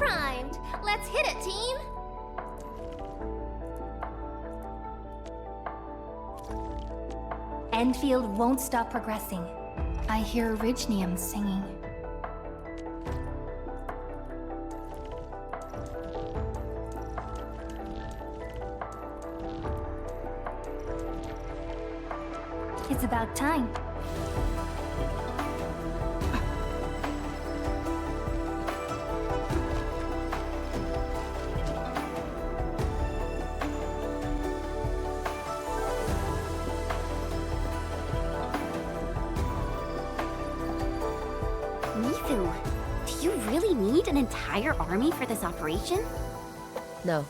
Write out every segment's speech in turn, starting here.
primed. Let's hit it, team! Endfield won't stop progressing. I hear Orignium singing. It's about time. Mifu, do you really need an entire army for this operation? No.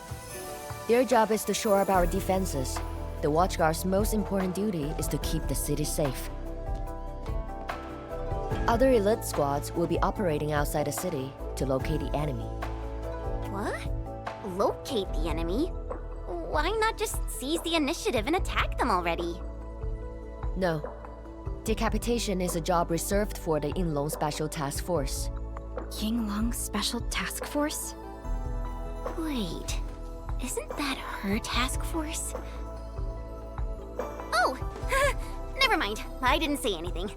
Their job is to shore up our defenses. The Watchguard's most important duty is to keep the city safe. Other elite squads will be operating outside the city to locate the enemy. What? Locate the enemy? Why not just seize the initiative and attack them already? No. Decapitation is a job reserved for the Yinglong Special Task Force. Yinglong Special Task Force? Wait, isn't that her task force? Oh! Never mind, I didn't say anything.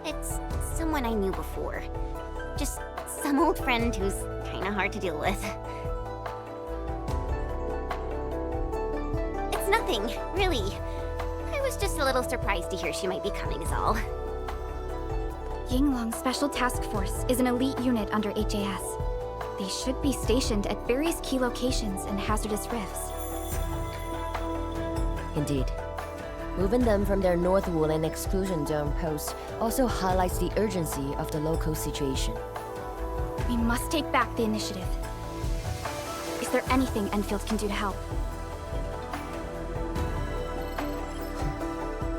It's someone I knew before. Just some old friend who's kinda hard to deal with. It's nothing, really. I was just a little surprised to hear she might be coming is all. Yinglong Special Task Force is an elite unit under HAS. They should be stationed at various key locations in hazardous rifts. Indeed. Moving them from their North Woolen exclusion zone post also highlights the urgency of the local situation. We must take back the initiative. Is there anything Enfield can do to help?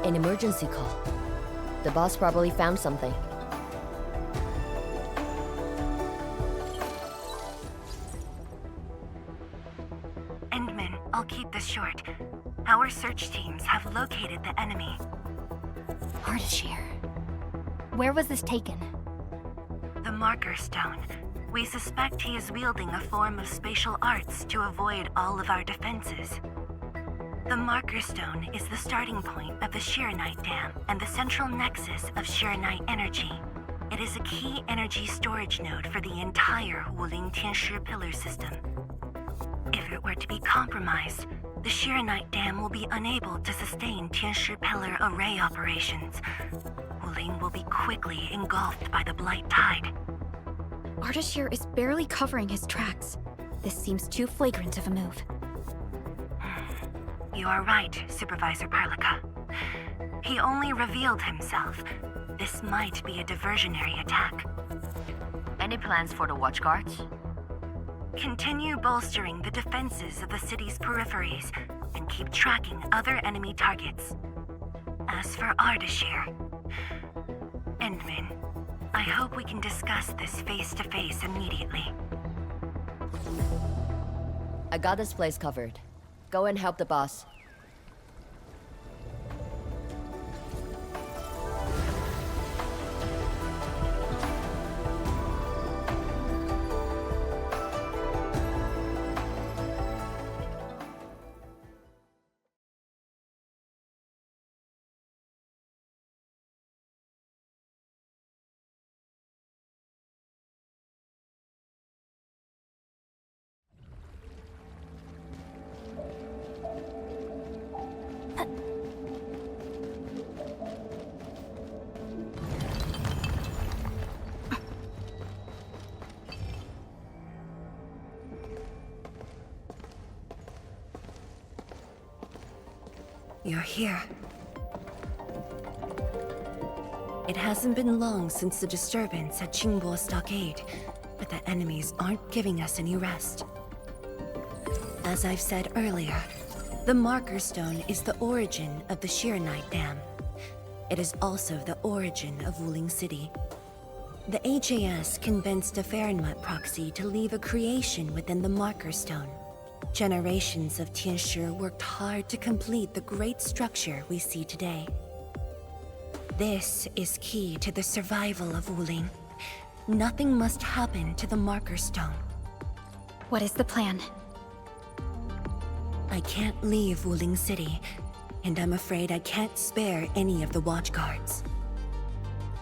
An emergency call. The boss probably found something. I'll keep this short. Our search teams have located the enemy. Ardashir. Where was this taken? The Marker Stone. We suspect he is wielding a form of spatial arts to avoid all of our defenses. The Marker Stone is the starting point of the Shiranite Dam and the central nexus of Shiranite energy. It is a key energy storage node for the entire Wuling Tianshi pillar system. If it were to be compromised, the Shiranite Dam will be unable to sustain Tianshi pillar array operations. Wuling will be quickly engulfed by the Blight Tide. Ardashir is barely covering his tracks. This seems too flagrant of a move. You are right, Supervisor Parlica. He only revealed himself. This might be a diversionary attack. Any plans for the Watchguards? Continue bolstering the defenses of the city's peripheries and keep tracking other enemy targets. As for Ardashir, Endman, I hope we can discuss this face-to-face immediately. I got this place covered. Go and help the boss. You're here. It hasn't been long since the disturbance at Qingbo Stockade, but the enemies aren't giving us any rest. As I've said earlier, the Marker Stone is the origin of the Shiranite Dam. It is also the origin of Wuling City. The HAS convinced a Fahrenheit proxy to leave a creation within the Marker Stone. Generations of Tianshi worked hard to complete the great structure we see today. This is key to the survival of Wuling. Nothing must happen to the Marker Stone. What is the plan? I can't leave Wuling City, and I'm afraid I can't spare any of the watchguards.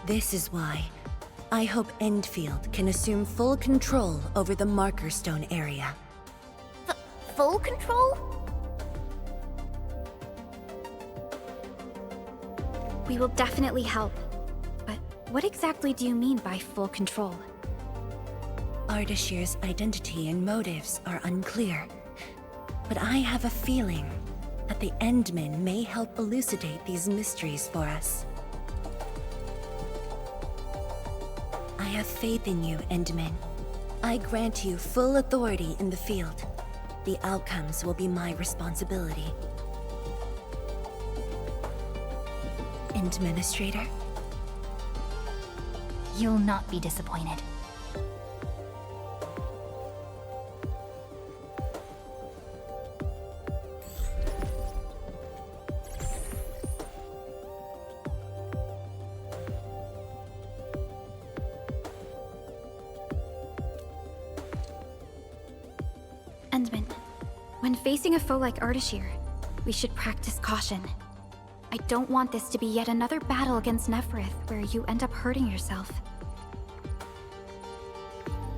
This is why I hope Endfield can assume full control over the Marker Stone area. Full control? We will definitely help. But what exactly do you mean by full control? Ardashir's identity and motives are unclear, but I have a feeling that the Endmen may help elucidate these mysteries for us. I have faith in you, Endmen. I grant you full authority in the field. The outcomes will be my responsibility. Administrator? You'll not be disappointed. Endman, when facing a foe like Ardashir, we should practice caution. I don't want this to be yet another battle against Neferith where you end up hurting yourself.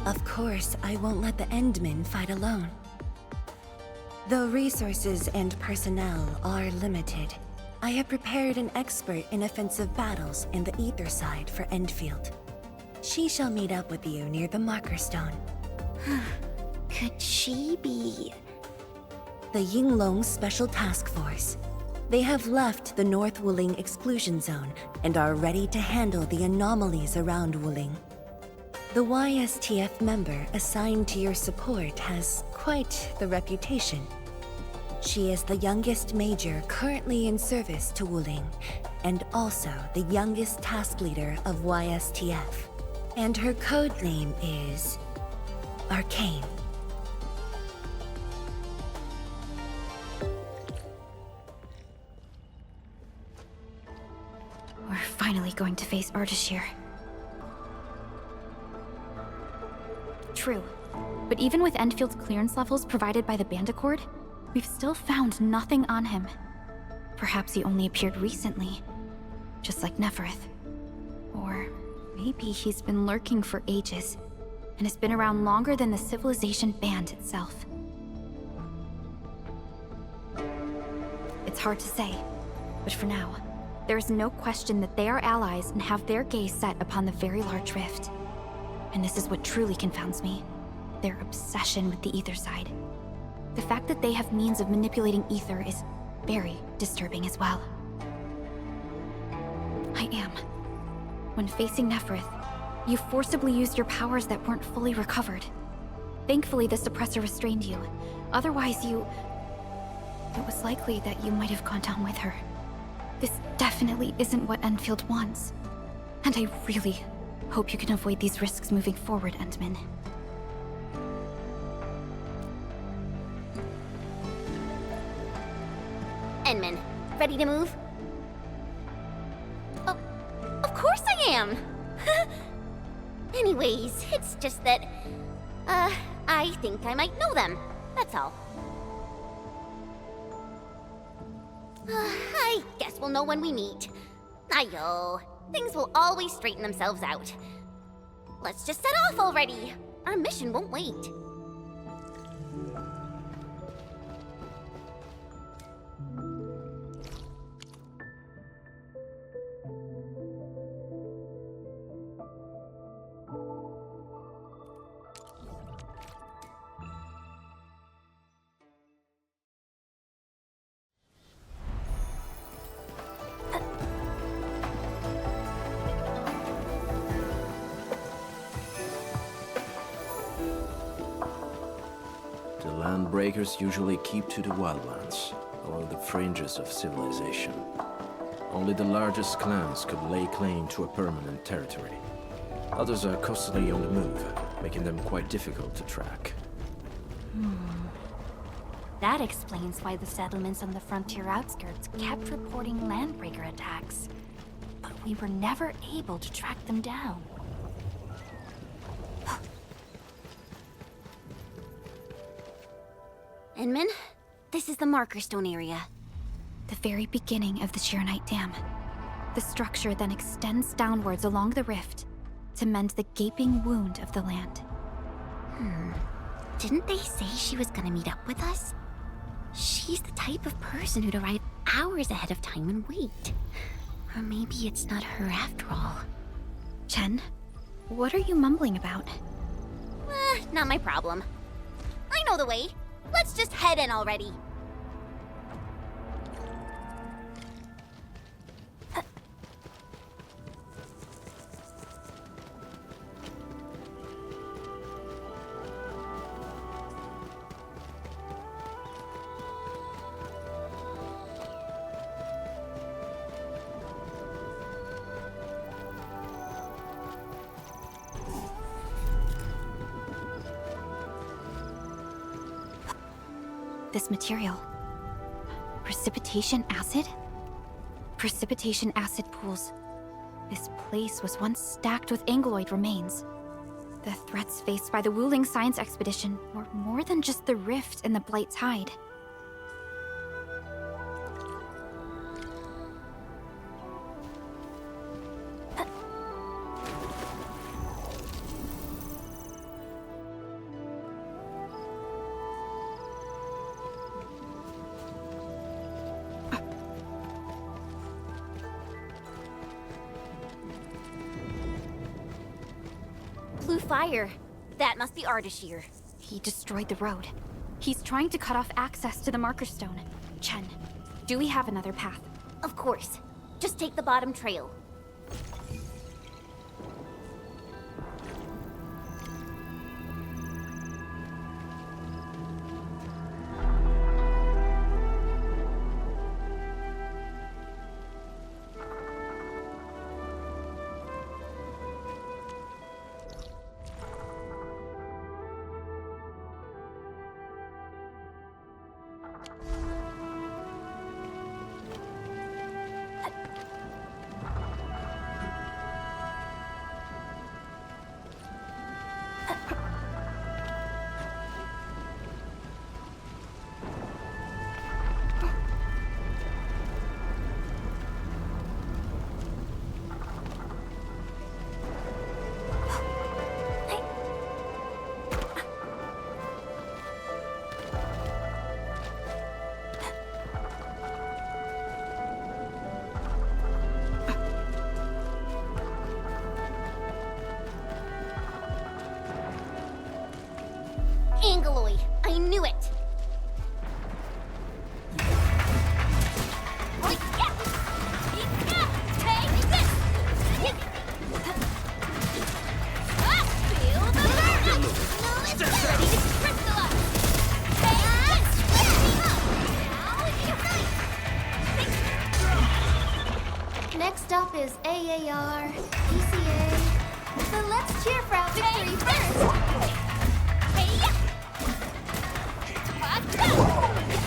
Of course, I won't let the Endmen fight alone. Though resources and personnel are limited, I have prepared an expert in offensive battles in the Ether side for Endfield. She shall meet up with you near the Marker Stone. Could she be... The Yinglong Special Task Force. They have left the North Wuling exclusion zone and are ready to handle the anomalies around Wuling. The YSTF member assigned to your support has quite the reputation. She is the youngest major currently in service to Wuling, and also the youngest task leader of YSTF. And her code name is... Arcane. We're finally going to face Ardashir. True, but even with Enfield's clearance levels provided by the Bandicord, we've still found nothing on him. Perhaps he only appeared recently, just like Neferith. Or maybe he's been lurking for ages, and has been around longer than the civilization band itself. It's hard to say, but for now, there is no question that they are allies and have their gaze set upon the very large rift. And this is what truly confounds me. Their obsession with the Ether side. The fact that they have means of manipulating Ether is very disturbing as well. I am. When facing Neferith, you forcibly used your powers that weren't fully recovered. Thankfully, the suppressor restrained you. Otherwise, it was likely that you might have gone down with her. This definitely isn't what Enfield wants. And I really hope you can avoid these risks moving forward, Endman. Endman, ready to move? Oh, of course I am! Anyways, it's just that, I think I might know them. That's all. I guess we'll know when we meet. Ayo, things will always straighten themselves out. Let's just set off already. Our mission won't wait. The Landbreakers usually keep to the wildlands, along the fringes of civilization. Only the largest clans could lay claim to a permanent territory. Others are constantly on the move, making them quite difficult to track. That explains why the settlements on the frontier outskirts kept reporting landbreaker attacks. But we were never able to track them down. Inman, this is the Marker Stone area. The very beginning of the Sheernite Dam. The structure then extends downwards along the rift to mend the gaping wound of the land. Didn't they say she was gonna meet up with us? She's the type of person who'd arrive hours ahead of time and wait. Or maybe it's not her after all. Chen, what are you mumbling about? Not my problem. I know the way. Let's just head in already. This material. Precipitation acid? Precipitation acid pools. This place was once stacked with Angeloid remains. The threats faced by the Wuling science expedition were more than just the rift and the Blight's hide. Blue fire. That must be Ardashir. He destroyed the road. He's trying to cut off access to the Marker Stone. Chen, do we have another path? Of course. Just take the bottom trail. Angeloid. I knew it. Oh, yeah. Yeah. Take this. Ah, feel the burn. No, it's ready to crystallize. Take this. Next up is AAR, PCA. So let's cheer for our victory first.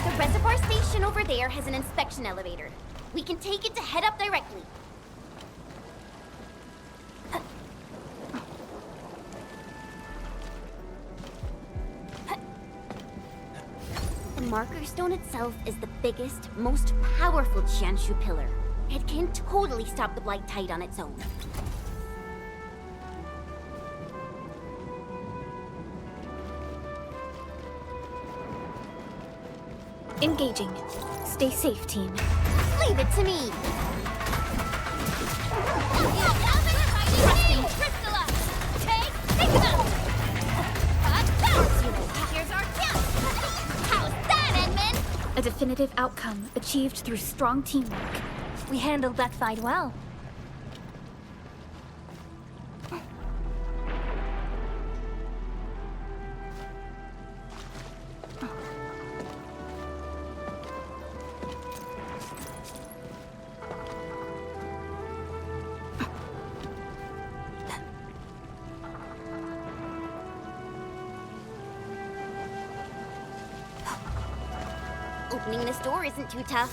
The reservoir station over there has an inspection elevator. We can take it to head up directly. The Marker Stone itself is the biggest, most powerful Jianshu pillar. It can totally stop the Blight Tide on its own. Engaging. Stay safe, team. Leave it to me. Here's our kill. How's that, Edmund? A definitive outcome achieved through strong teamwork. We handled that fight well. Opening this door isn't too tough.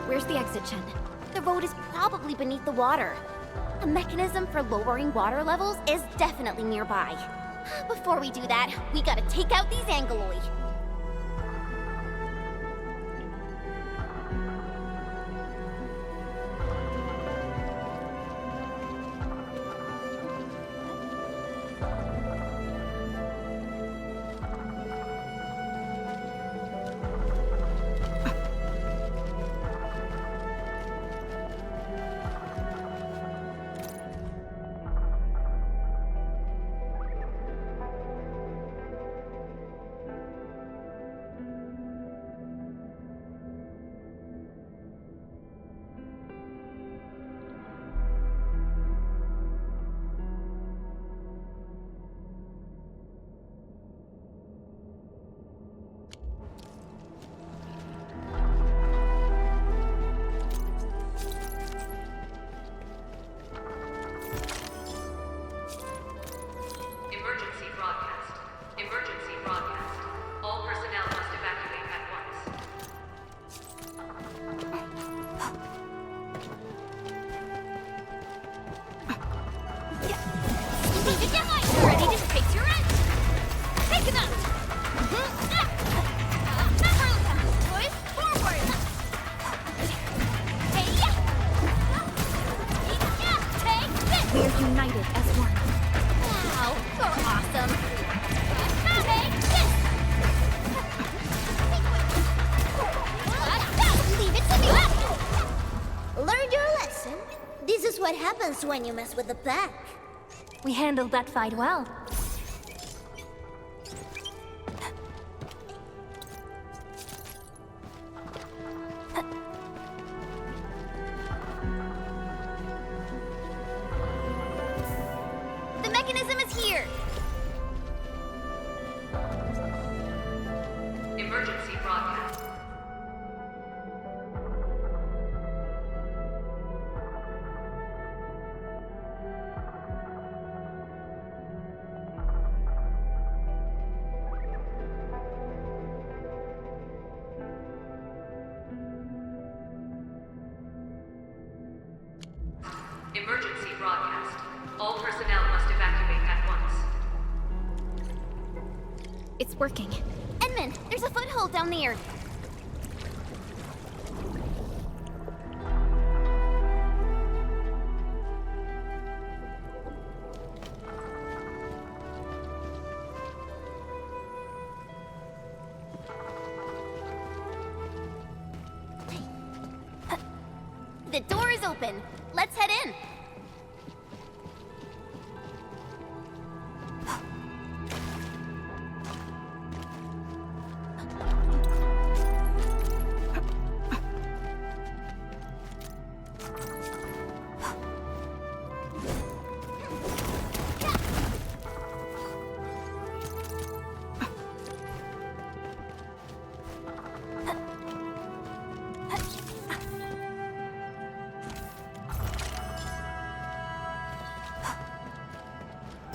Where's the exit, Chen? The road is probably beneath the water. A mechanism for lowering water levels is definitely nearby. Before we do that, we gotta take out these Angoloi. Emergency broadcast. Emergency broadcast. All personnel must evacuate at once. Ready to face your end! Take him out! Boys, forward! Hey, take this! We're united as one. Wow, you're awesome. Take this! Leave it to me. Learned your lesson. This is what happens when you mess with the pack. We handled that fight well. The mechanism is here. Emergency broadcast. Emergency broadcast. All personnel must evacuate at once. It's working. Edmund, there's a foothold down there. The door is open. Let's head in.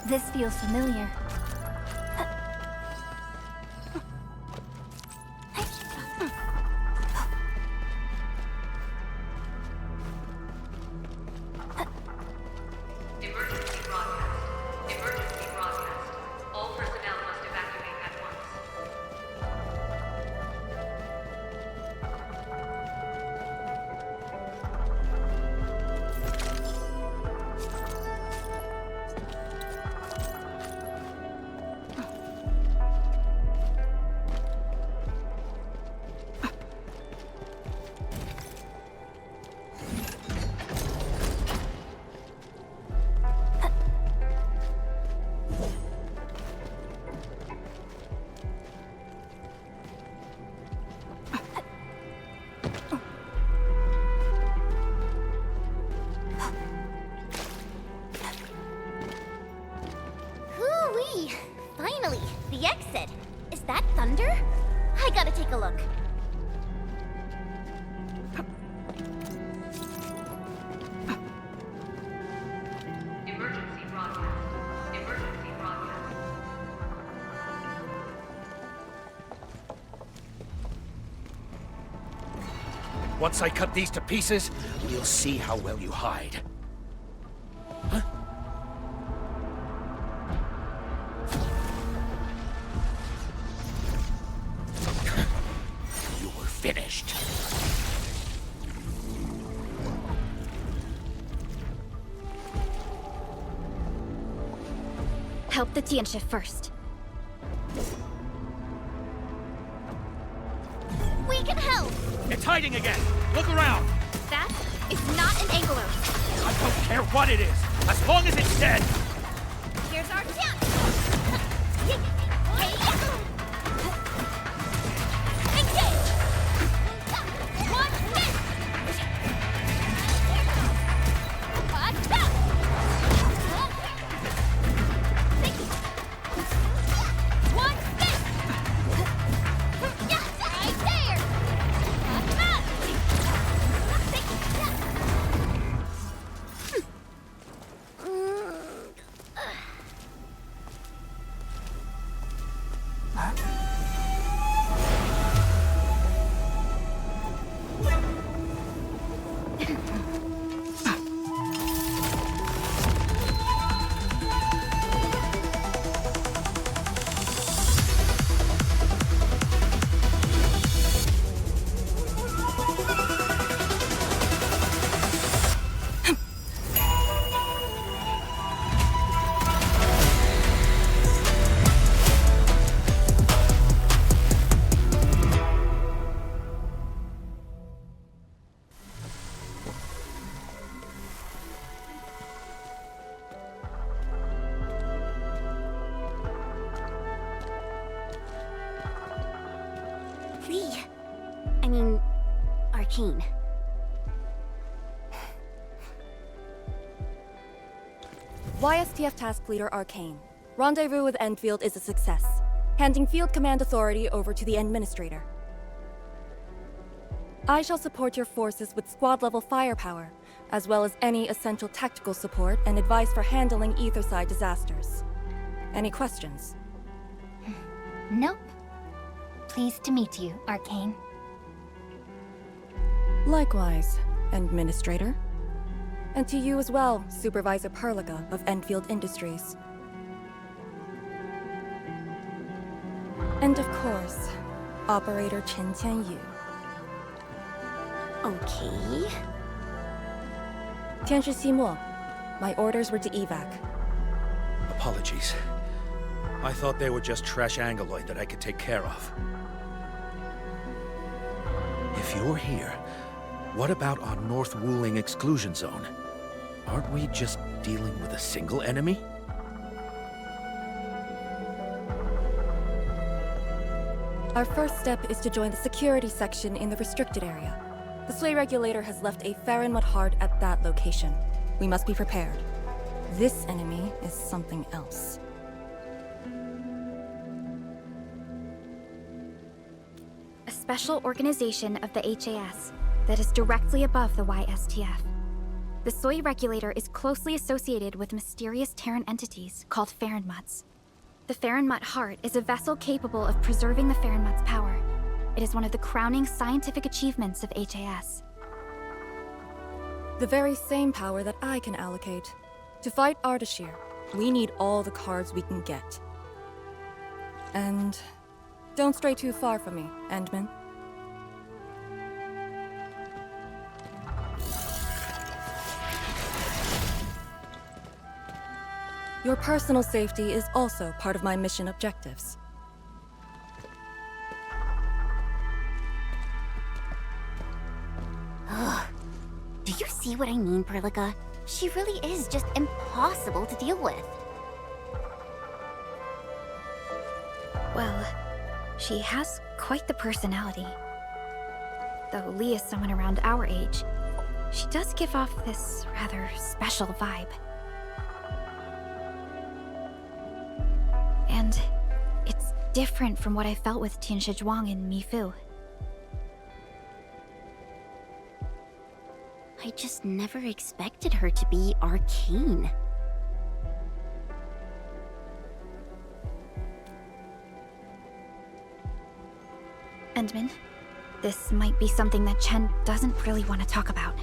This feels familiar. Emergency broadcast. Emergency broadcast. All personnel must evacuate at once. Once I cut these to pieces, we'll see how well you hide. Huh? You were finished. Help the Tiansha first. We can help! It's hiding again! Look around! That is not an Angler. I don't care what it is, as long as it's dead! Here's our chance! Hey! Engage! One hit! One hit! Right there! Arkane. YSTF Task Leader Arkane. Rendezvous with Endfield is a success. Handing field command authority over to the Administrator. I shall support your forces with squad-level firepower, as well as any essential tactical support and advice for handling Etherside disasters. Any questions? Nope. Pleased to meet you, Arkane. Likewise, Administrator. And to you as well, Supervisor Perlica of Endfield Industries. And of course, Operator Chen Qianyu. Okay. Tianshi Simo, my orders were to evac. Apologies. I thought they were just trash Angoloid that I could take care of. If you're here, what about our North Wuling exclusion zone? Aren't we just dealing with a single enemy? Our first step is to join the security section in the restricted area. The Sway Regulator has left a Farinmud Heart at that location. We must be prepared. This enemy is something else. A special organization of the HAS that is directly above the YSTF. The Soy Regulator is closely associated with mysterious Terran entities called Farinmuds. The Farinmud Heart is a vessel capable of preserving the Farinmud's power. It is one of the crowning scientific achievements of HAS. The very same power that I can allocate. To fight Ardashir, we need all the cards we can get. And don't stray too far from me, Endman. Your personal safety is also part of my mission objectives. Ugh. Do you see what I mean, Perlica? She really is just impossible to deal with. Well, she has quite the personality. Though Lee is someone around our age, she does give off this rather special vibe. And it's different from what I felt with Tianshi Zhuang and Mi Fu. I just never expected her to be Arkane. Endman, This might be something that Chen doesn't really want to talk about.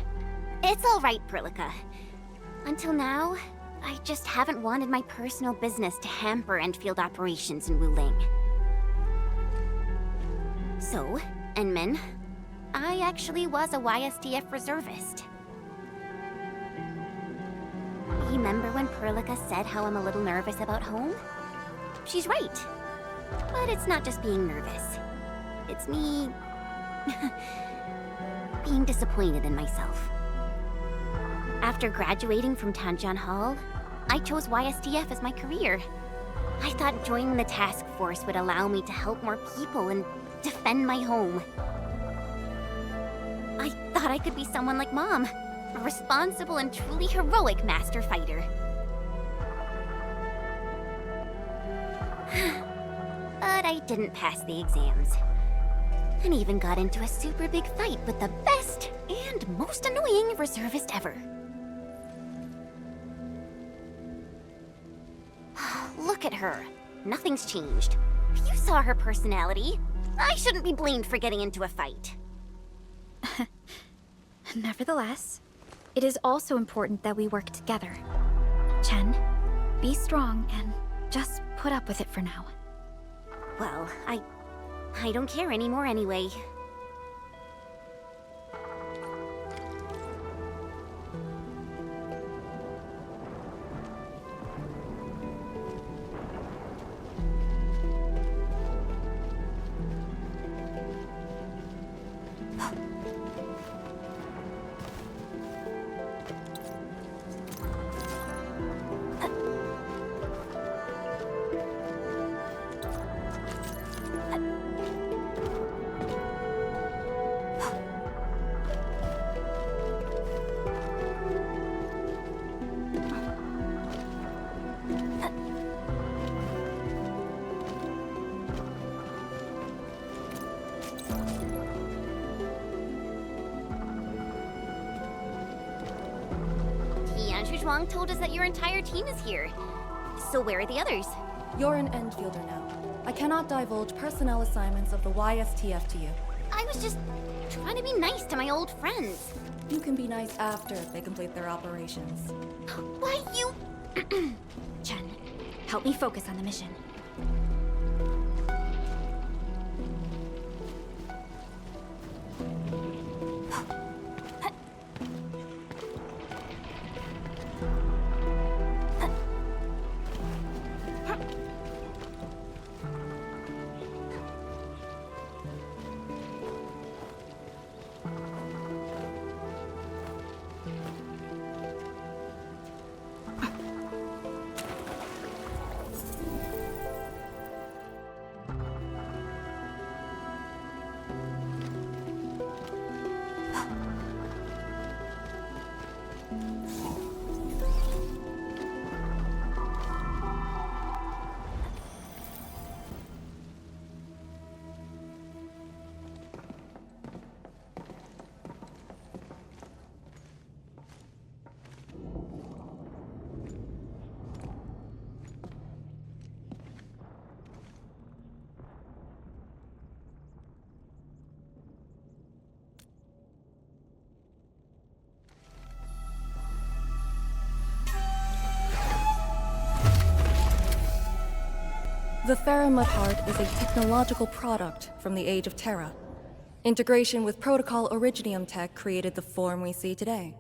It's all right, Perlica. Until now, I just haven't wanted my personal business to hamper Endfield operations in Wuling. So, Enmin, I actually was a YSTF reservist. Remember when Perlica said how I'm a little nervous about home? She's right. But it's not just being nervous. It's me... being disappointed in myself. After graduating from Tanjian Hall, I chose YSTF as my career. I thought joining the task force would allow me to help more people and defend my home. I thought I could be someone like Mom, a responsible and truly heroic master fighter. But I didn't pass the exams. And even got into a super big fight with the best and most annoying reservist ever. Look at her. Nothing's changed. You saw her personality. I shouldn't be blamed for getting into a fight. Nevertheless, it is also important that we work together. Chen, be strong and just put up with it for now. Well, I don't care anymore anyway. Zhuang told us that your entire team is here. So where are the others? You're an Endfielder now. I cannot divulge personnel assignments of the YSTF to you. I was just trying to be nice to my old friends. You can be nice after they complete their operations. Why, you... Chen, help me focus on the mission. The Faramut Heart is a technological product from the Age of Terra. Integration with Protocol Originium tech created the form we see today.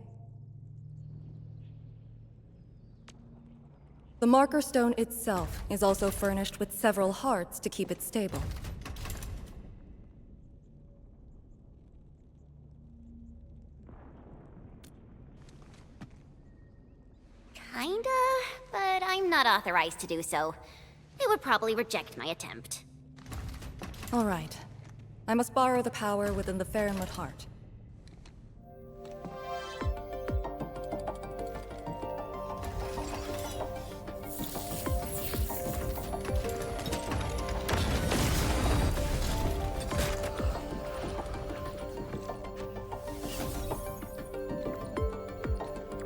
The Marker Stone itself is also furnished with several hearts to keep it stable. Kinda, but I'm not authorized to do so. It would probably reject my attempt. All right. I must borrow the power within the Faramut Heart.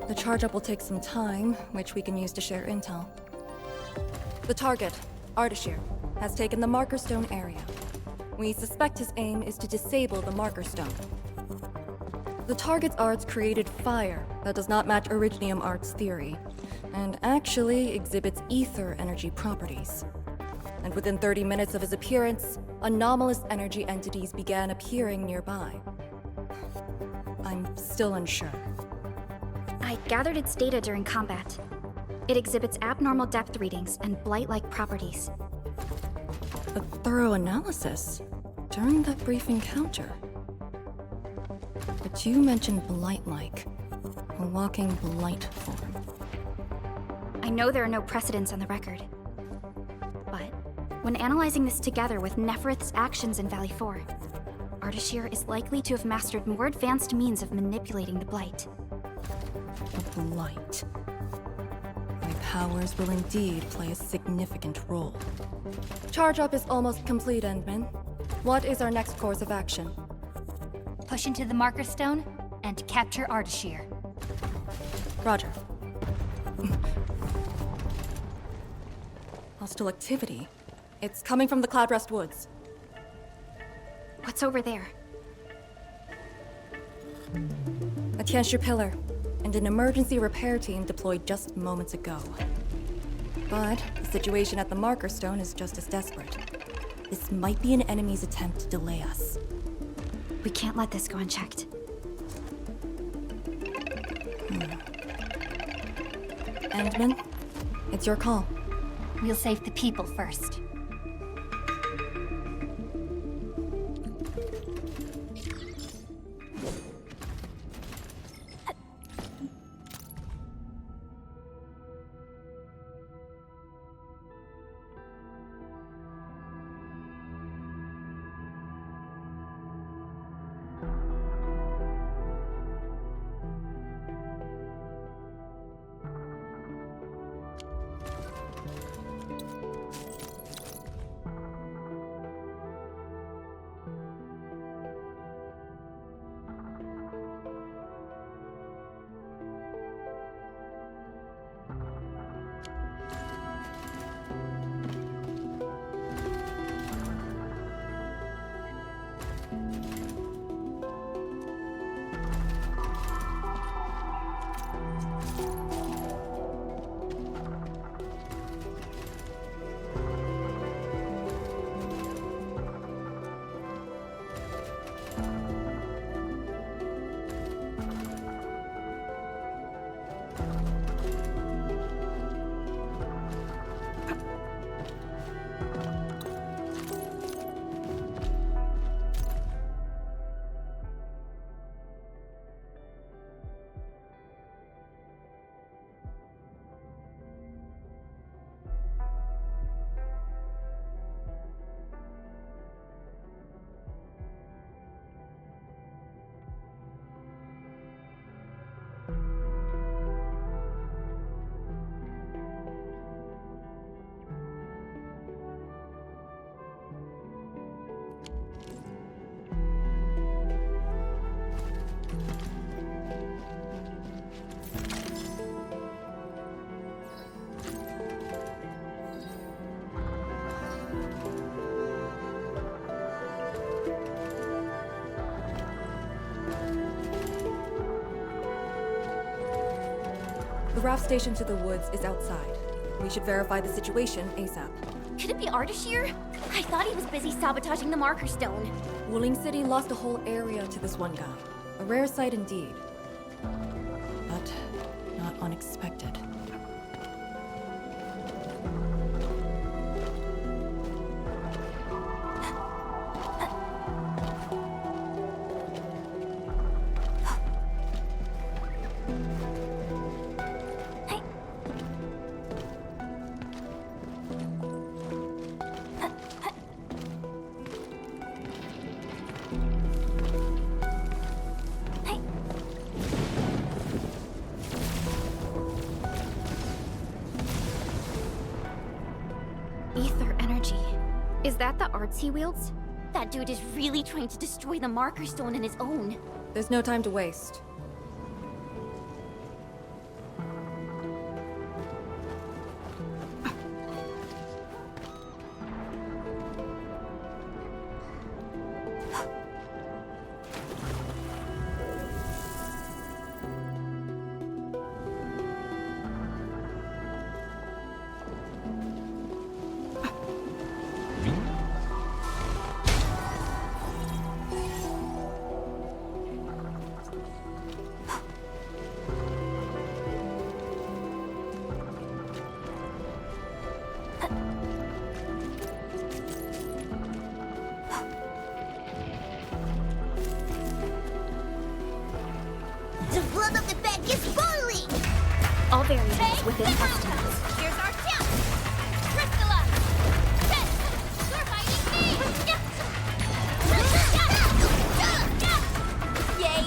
The charge-up will take some time, which we can use to share intel. The target, Ardashir, has taken the Marker Stone area. We suspect his aim is to disable the Marker Stone. The target's arts created fire that does not match Originium Art's theory, and actually exhibits ether energy properties. And within 30 minutes of his appearance, anomalous energy entities began appearing nearby. I'm still unsure. I gathered its data during combat. It exhibits abnormal depth readings and blight-like properties. A thorough analysis during that brief encounter. But you mentioned blight-like, a walking blight form. I know there are no precedents on the record. But when analyzing this together with Neferith's actions in Valley 4, Ardashir is likely to have mastered more advanced means of manipulating the blight. A blight. My powers will indeed play a significant role. Charge up is almost complete, Endman. What is our next course of action? Push into the Marker Stone and capture Ardashir. Roger. Hostile activity. It's coming from the Cloudrest Woods. What's over there? A Tianshi pillar, and an emergency repair team deployed just moments ago. But the situation at the Marker Stone is just as desperate. This might be an enemy's attempt to delay us. We can't let this go unchecked. Endman, it's your call. We'll save the people first. The raft station to the woods is outside. We should verify the situation ASAP. Could it be Ardashir? I thought he was busy sabotaging the Marker Stone. Wuling City lost a whole area to this one guy. A rare sight indeed. But not unexpected. Ether energy. Is that the arts he wields? That dude is really trying to destroy the Marker Stone on his own. There's no time to waste. The blood of the pack is boiling! All variables within estimates. Here's our champ! Crystallize! You're fighting me! Yay!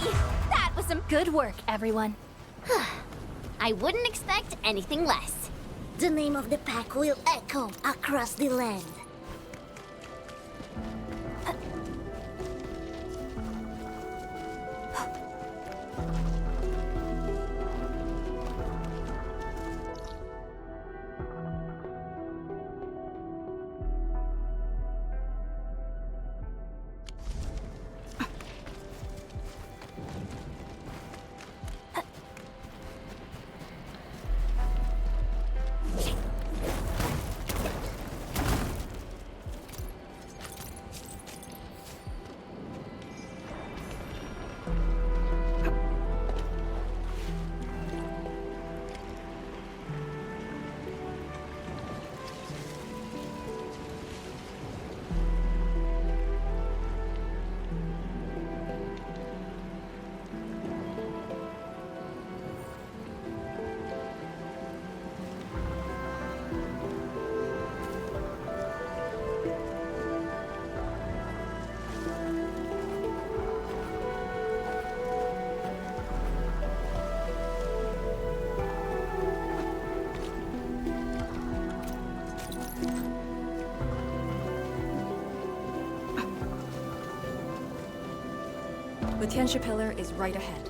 That was some. Good work, everyone. I wouldn't expect anything less. The name of the pack will echo across the land. The Tianxia Pillar is right ahead.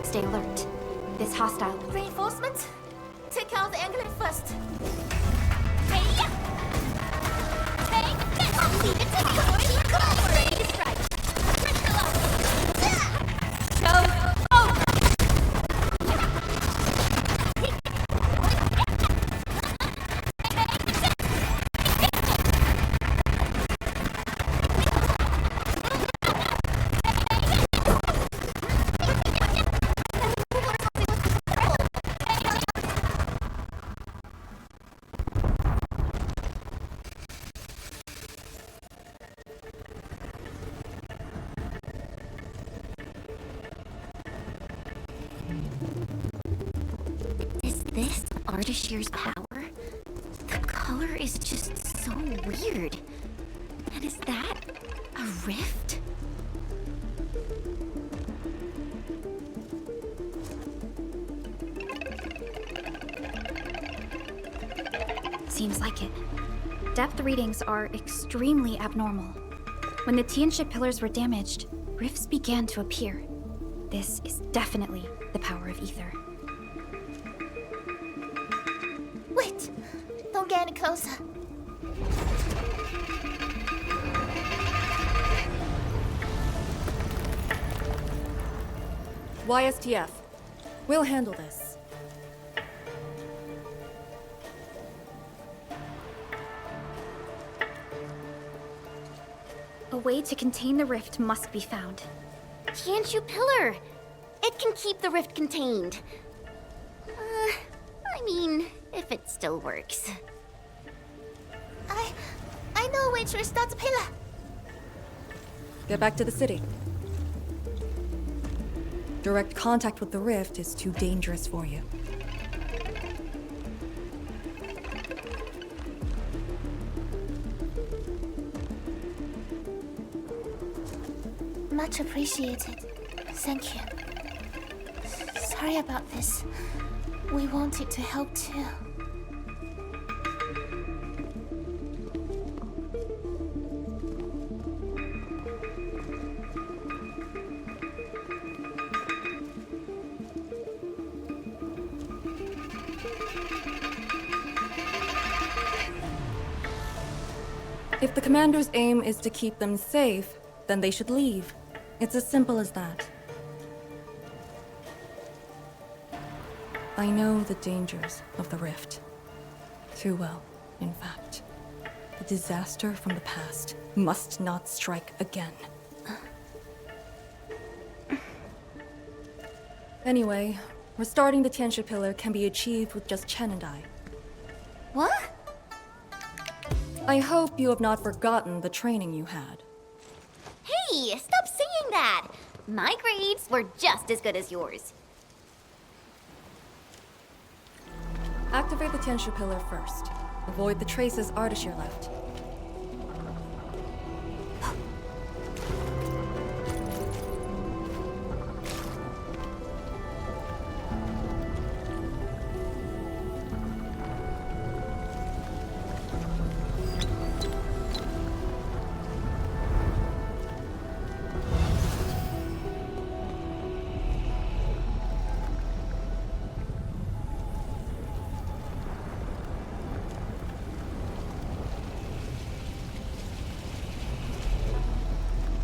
Stay alert. This hostile. Reinforcements? Take out the Angler first. Hey! Take this! Leave it to me! Ready to strike! Crystallize! Show over! Is this Ardashir's power? The color is just so weird. And is that a rift? Seems like it. Depth readings are extremely abnormal. When the Tianxia pillars were damaged, rifts began to appear. This is definitely the power of ether. Wait! Don't get any closer. YSTF. We'll handle this. A way to contain the rift must be found. Tianxia Pillar! It can keep the rift contained. I mean, if it still works. I know a way to restart the pillar. Get back to the city. Direct contact with the rift is too dangerous for you. Much appreciated. Thank you. Sorry about this. We wanted to help too. If the commander's aim is to keep them safe, then they should leave. It's as simple as that. I know the dangers of the rift. Too well, in fact. The disaster from the past must not strike again. Anyway, restarting the Tianxia Pillar can be achieved with just Chen and I. What? I hope you have not forgotten the training you had. Hey! Hey, stop saying that! My grades were just as good as yours. Activate the Tianshu pillar first. Avoid the traces Ardashir left.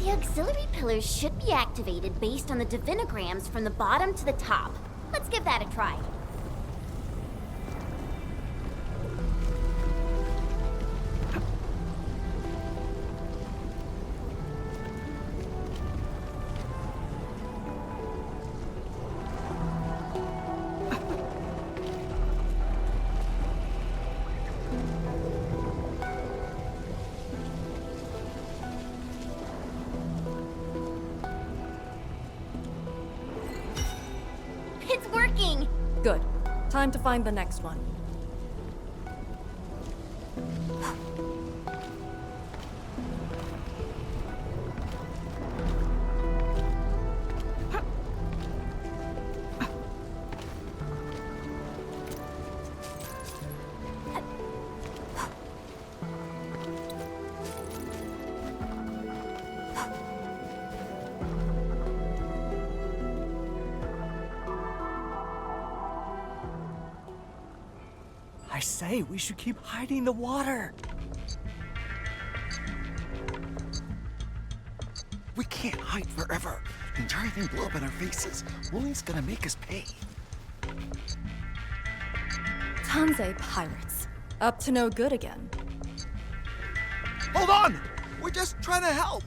The auxiliary pillars should be activated based on the divinograms from the bottom to the top. Let's give that a try. It's working! Good. Time to find the next one. I say, we should keep hiding in the water. We can't hide forever. The entire thing blew up in our faces. Woolie's gonna make us pay. Tanzai pirates. Up to no good again. Hold on! We're just trying to help.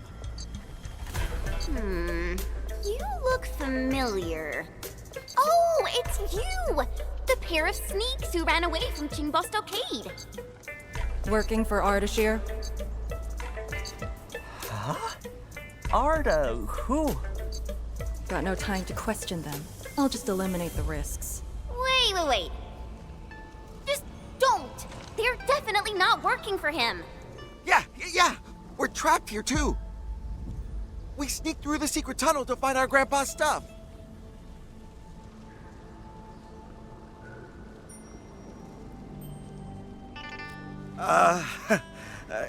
You look familiar. Oh, it's you! The pair of sneaks who ran away from Qingbo Stockade. Working for Ardashir? Huh? Arda, who? Got no time to question them. I'll just eliminate the risks. Wait. Just don't! They're definitely not working for him. Yeah. We're trapped here too. We sneaked through the secret tunnel to find our grandpa's stuff.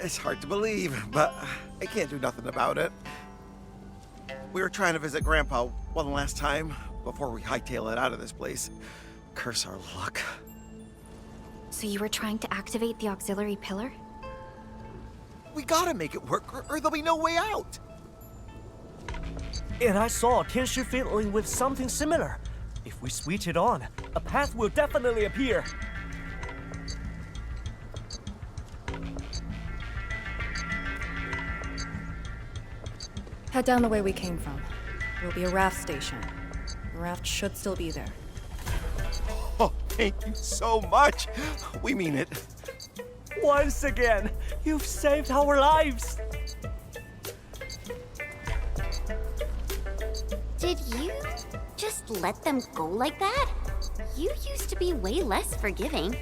It's hard to believe, but I can't do nothing about it. We were trying to visit Grandpa one last time before we hightail it out of this place. Curse our luck. So you were trying to activate the auxiliary pillar? We gotta make it work, or there'll be no way out. And I saw Tianshu fiddling with something similar. If we switch it on, a path will definitely appear. Head down the way we came from. There'll be a raft station. The raft should still be there. Oh, thank you so much. We mean it. Once again, you've saved our lives. Did you just let them go like that? You used to be way less forgiving.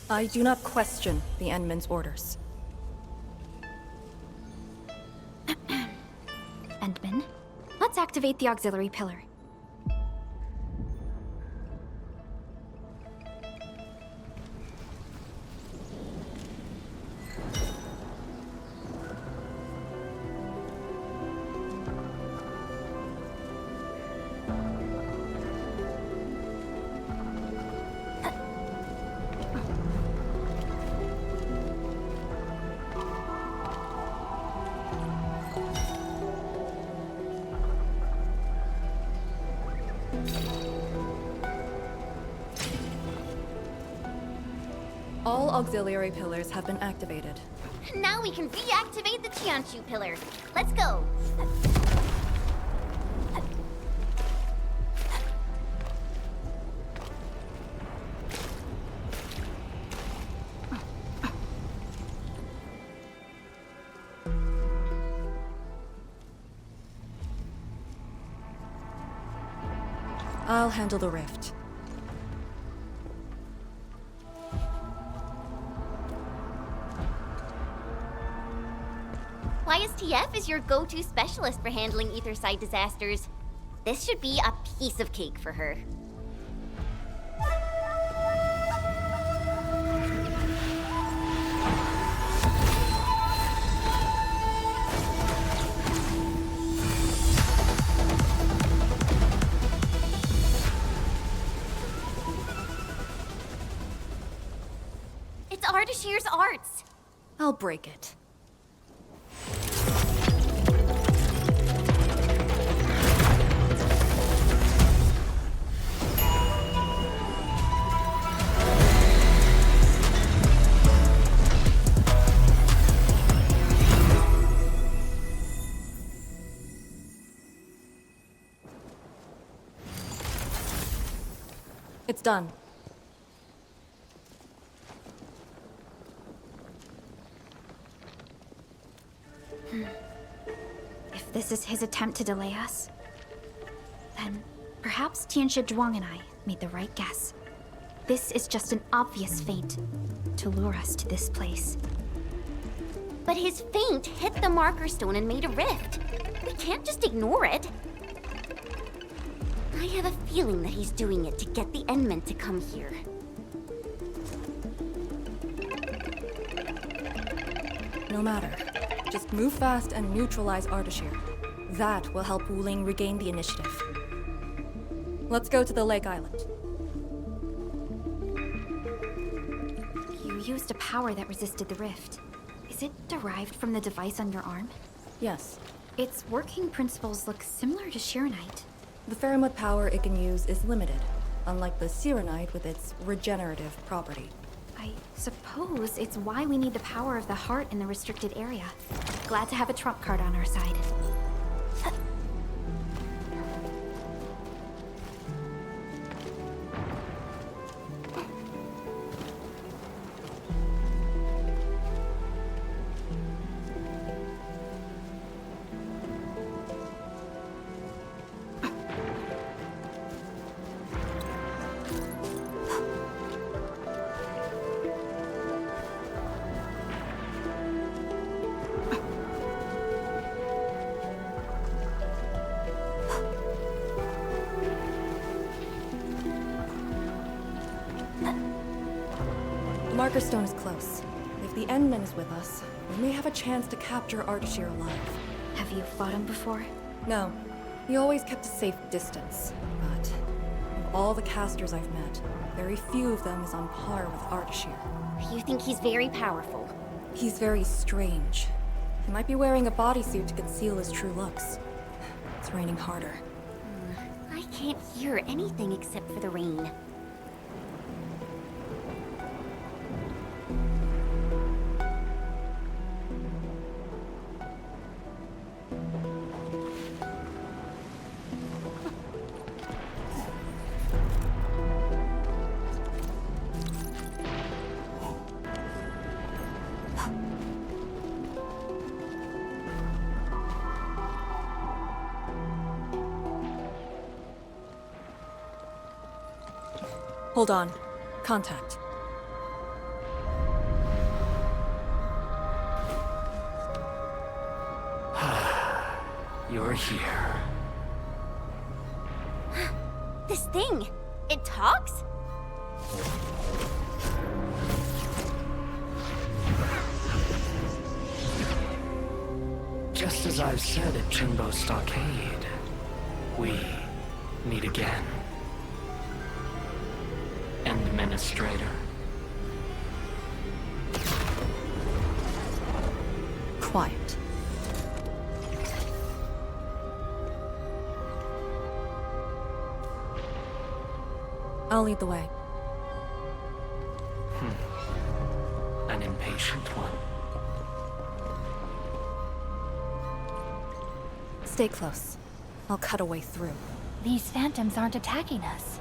I do not question the Endman's orders. Endman, let's activate the auxiliary pillar. All auxiliary pillars have been activated. Now we can reactivate the Tianshu pillar. Let's go. I'll handle the rift. YSTF is your go-to specialist for handling Etherside disasters. This should be a piece of cake for her. It's Ardashir's arts. I'll break it. It's done. If this is his attempt to delay us, then perhaps Tianshi Zhuang and I made the right guess. This is just an obvious feint to lure us to this place. But his feint hit the marker stone and made a rift. We can't just ignore it. I have a feeling that he's doing it to get the Endmen to come here. No matter. Just move fast and neutralize Ardashir. That will help Wuling regain the initiative. Let's go to the Lake Island. You used a power that resisted the rift. Is it derived from the device on your arm? Yes. Its working principles look similar to Shirenite. The Faramud power it can use is limited, unlike the Sirenite with its regenerative property. I suppose it's why we need the power of the heart in the restricted area. Glad to have a trump card on our side. The marker stone is close. If the Endman is with us, we may have a chance to capture Ardashir alive. Have you fought him before? No. He always kept a safe distance. But of all the casters I've met, very few of them is on par with Ardashir. You think he's very powerful? He's very strange. He might be wearing a bodysuit to conceal his true looks. It's raining harder. I can't hear anything except for the rain. Hold on. Contact. You're here. This thing, it talks? Just as I've said at Jimbo Stockade, we meet again. Administrator. Quiet. I'll lead the way. An impatient one. Stay close. I'll cut a way through. These phantoms aren't attacking us.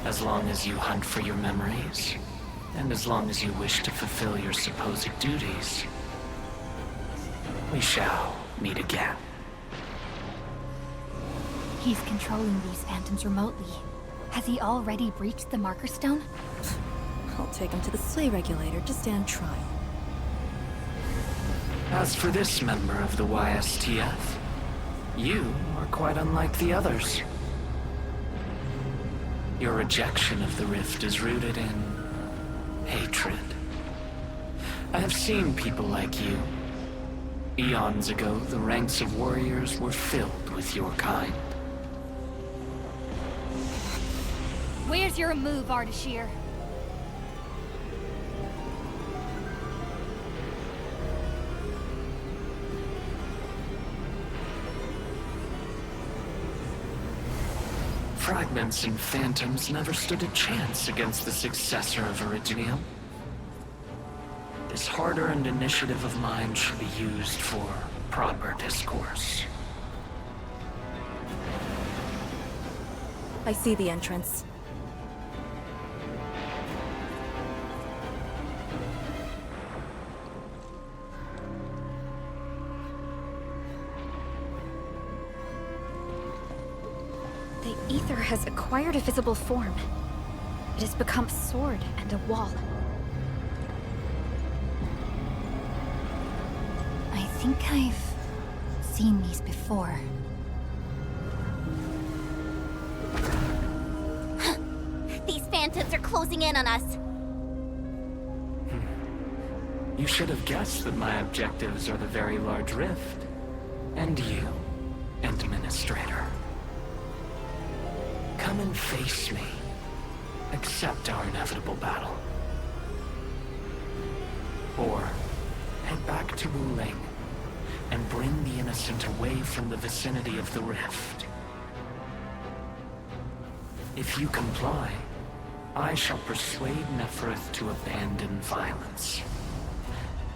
As long as you hunt for your memories And as long as you wish to fulfill your supposed duties, we shall meet again. He's controlling these phantoms remotely. Has he already breached the Marker Stone? I'll take him to the sleigh regulator to stand trial. As for this member of the YSTF, you are quite unlike the others. Your rejection of the rift is rooted in hatred. I have seen people like you. Eons ago, the ranks of warriors were filled with your kind. Where's your move, Ardashir? Fragments and phantoms never stood a chance against the successor of Originium. This hard-earned initiative of mine should be used for proper discourse. I see the entrance. The ether has acquired a visible form. It has become a sword and a wall. I think I've seen these before. These phantoms are closing in on us. You should have guessed that my objectives are the very large rift. And you, Administrator. Come and face me. Accept our inevitable battle. Or head back to Wuling and bring the innocent away from the vicinity of the rift. If you comply, I shall persuade Nefereth to abandon violence.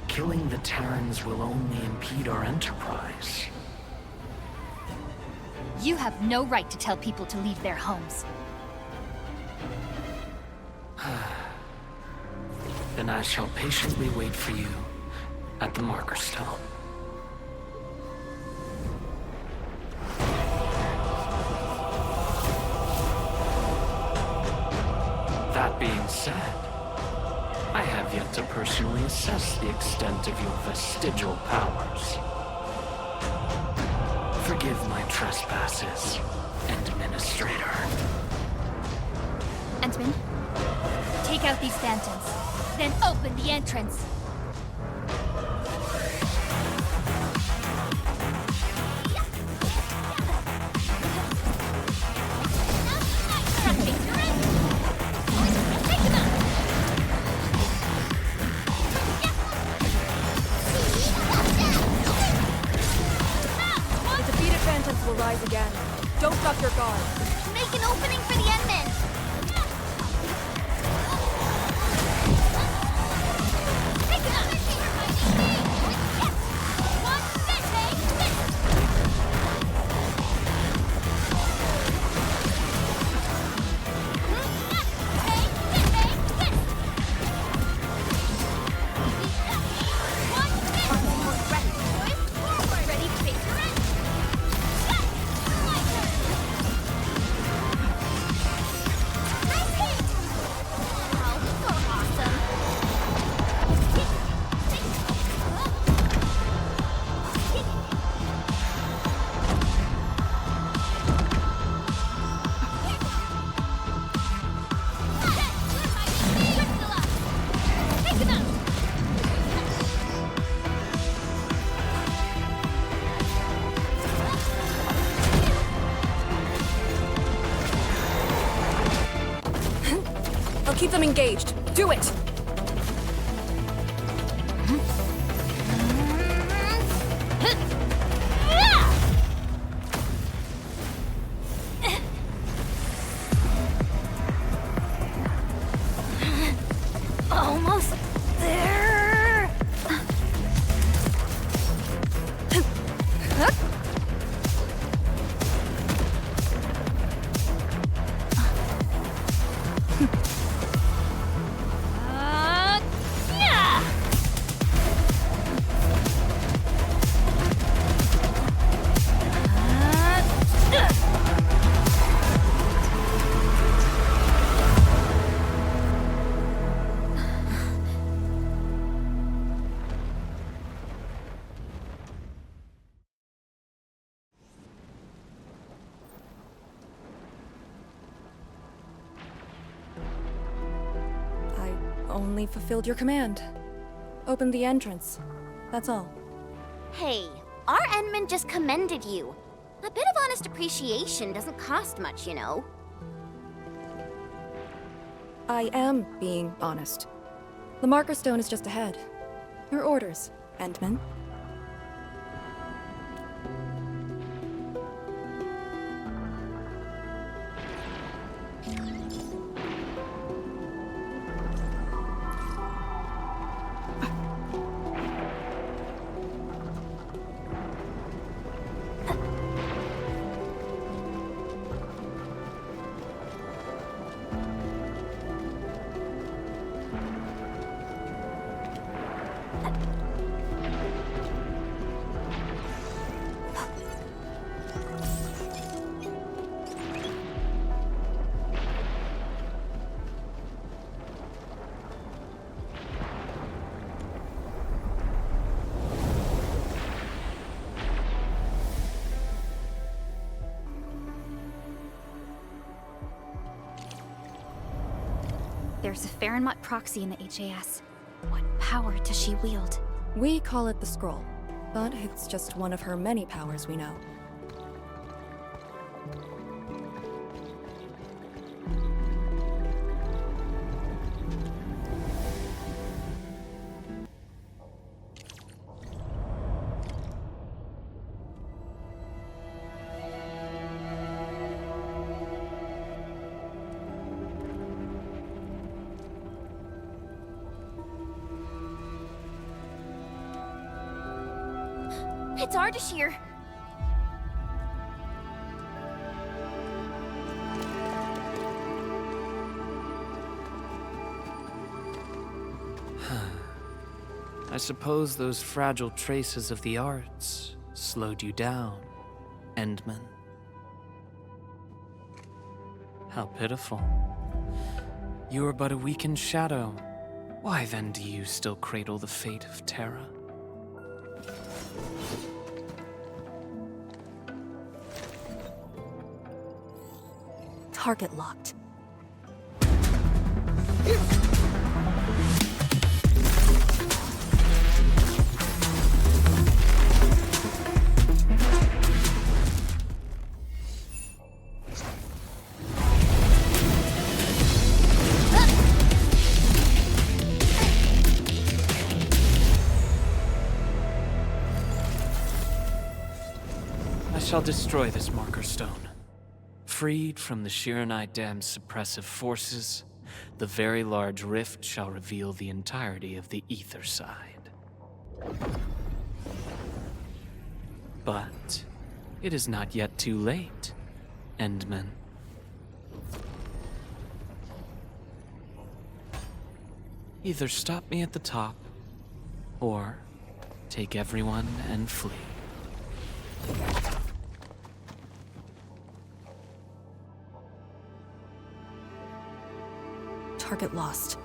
Killing the Terrans will only impede our enterprise. You have no right to tell people to leave their homes. Then I shall patiently wait for you at the Marker Stone. That being said, I have yet to personally assess the extent of your vestigial powers. Forgive my trespasses, Administrator. Entman, take out these phantoms, then open the entrance. Will rise again. Don't drop your guard. Make an opening for the Endmen! Keep them engaged. Do it! Almost there! only fulfilled your command. Opened the entrance. That's all. Hey, our Endman just commended you. A bit of honest appreciation doesn't cost much, you know. I am being honest. The marker stone is just ahead. Your orders, Endman. There's a Farinmut proxy in the HAS. What power does she wield? We call it the Scroll, but it's just one of her many powers we know. It's Ardashir. I suppose those fragile traces of the arts slowed you down, Endman. How pitiful. You are but a weakened shadow. Why then do you still cradle the fate of Terra? Target locked. I shall destroy this marker stone. Freed from the Shiranite Dam's suppressive forces, the very large rift shall reveal the entirety of the ether side. But it is not yet too late, Endman. Either stop me at the top, or take everyone and flee. Target lost.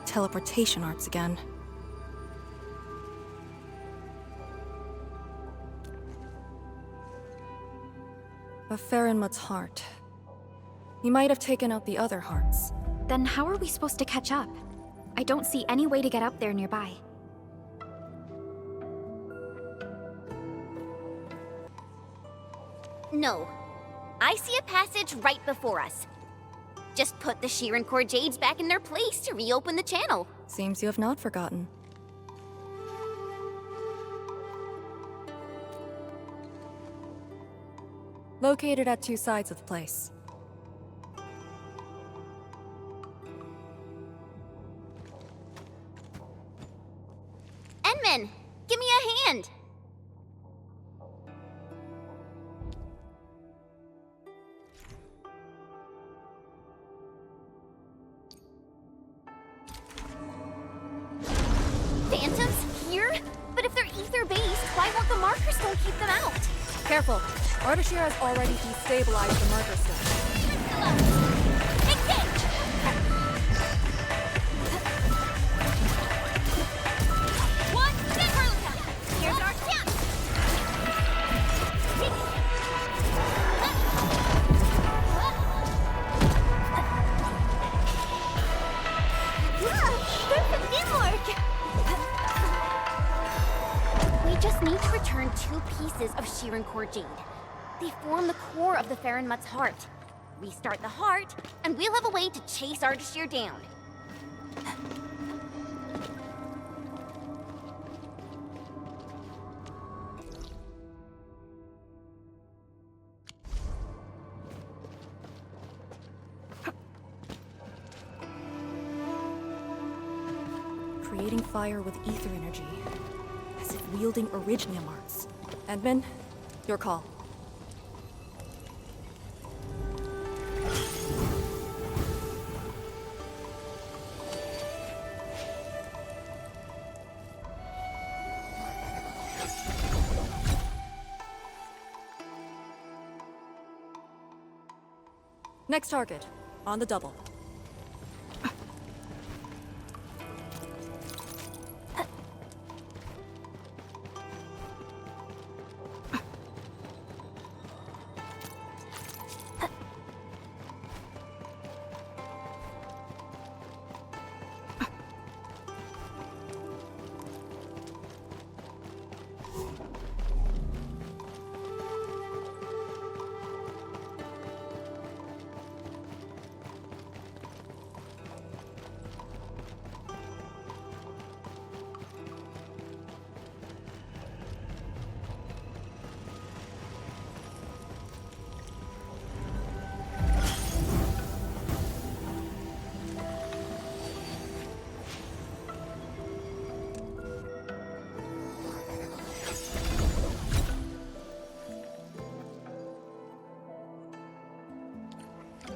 Teleportation arts again. A Farinmut's heart. He might have taken out the other hearts. Then how are we supposed to catch up? I don't see any way to get up there nearby. No. I see a passage right before us. Just put the Shiran Core Jades back in their place to reopen the channel. Seems you have not forgotten. Located at two sides of the place. Endman, give me a hand! Phantoms here? But if they're ether-based, why won't the marker stone keep them out? Careful! Ardashir has already destabilized the marker stone. Here's our chance! Sheeran Core Jade. They form the core of the Farenmut's heart. Restart the heart, and we'll have a way to chase Ardashir down. Creating fire with ether energy, as if wielding Originium arts. Edmund, your call. Next target, on the double.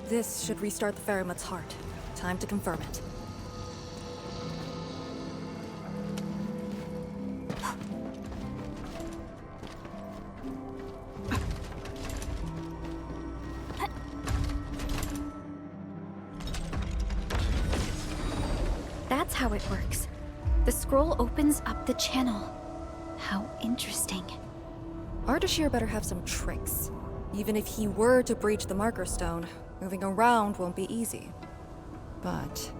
This should restart the Farenmut's heart. Time to confirm it. That's how it works. The scroll opens up the channel. How interesting. Ardashir better have some tricks. Even if he were to breach the Marker Stone, moving around won't be easy. But...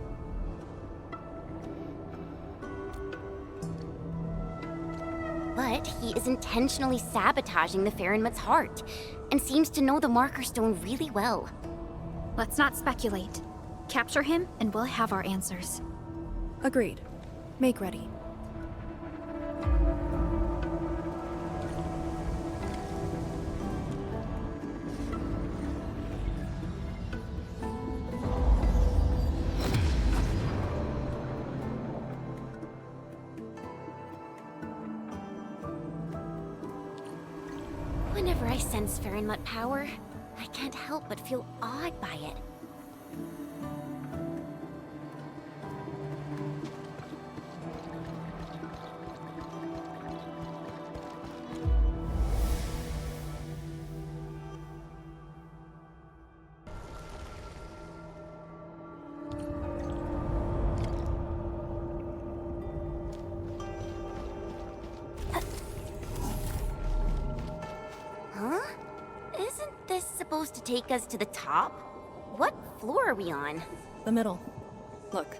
But he is intentionally sabotaging the Farenmut's heart, and seems to know the Marker Stone really well. Let's not speculate. Capture him, and we'll have our answers. Agreed. Make ready. Whenever I sense Farenmut power, I can't help but feel awed by it. Supposed to take us to the top? What floor are we on? The middle. Look,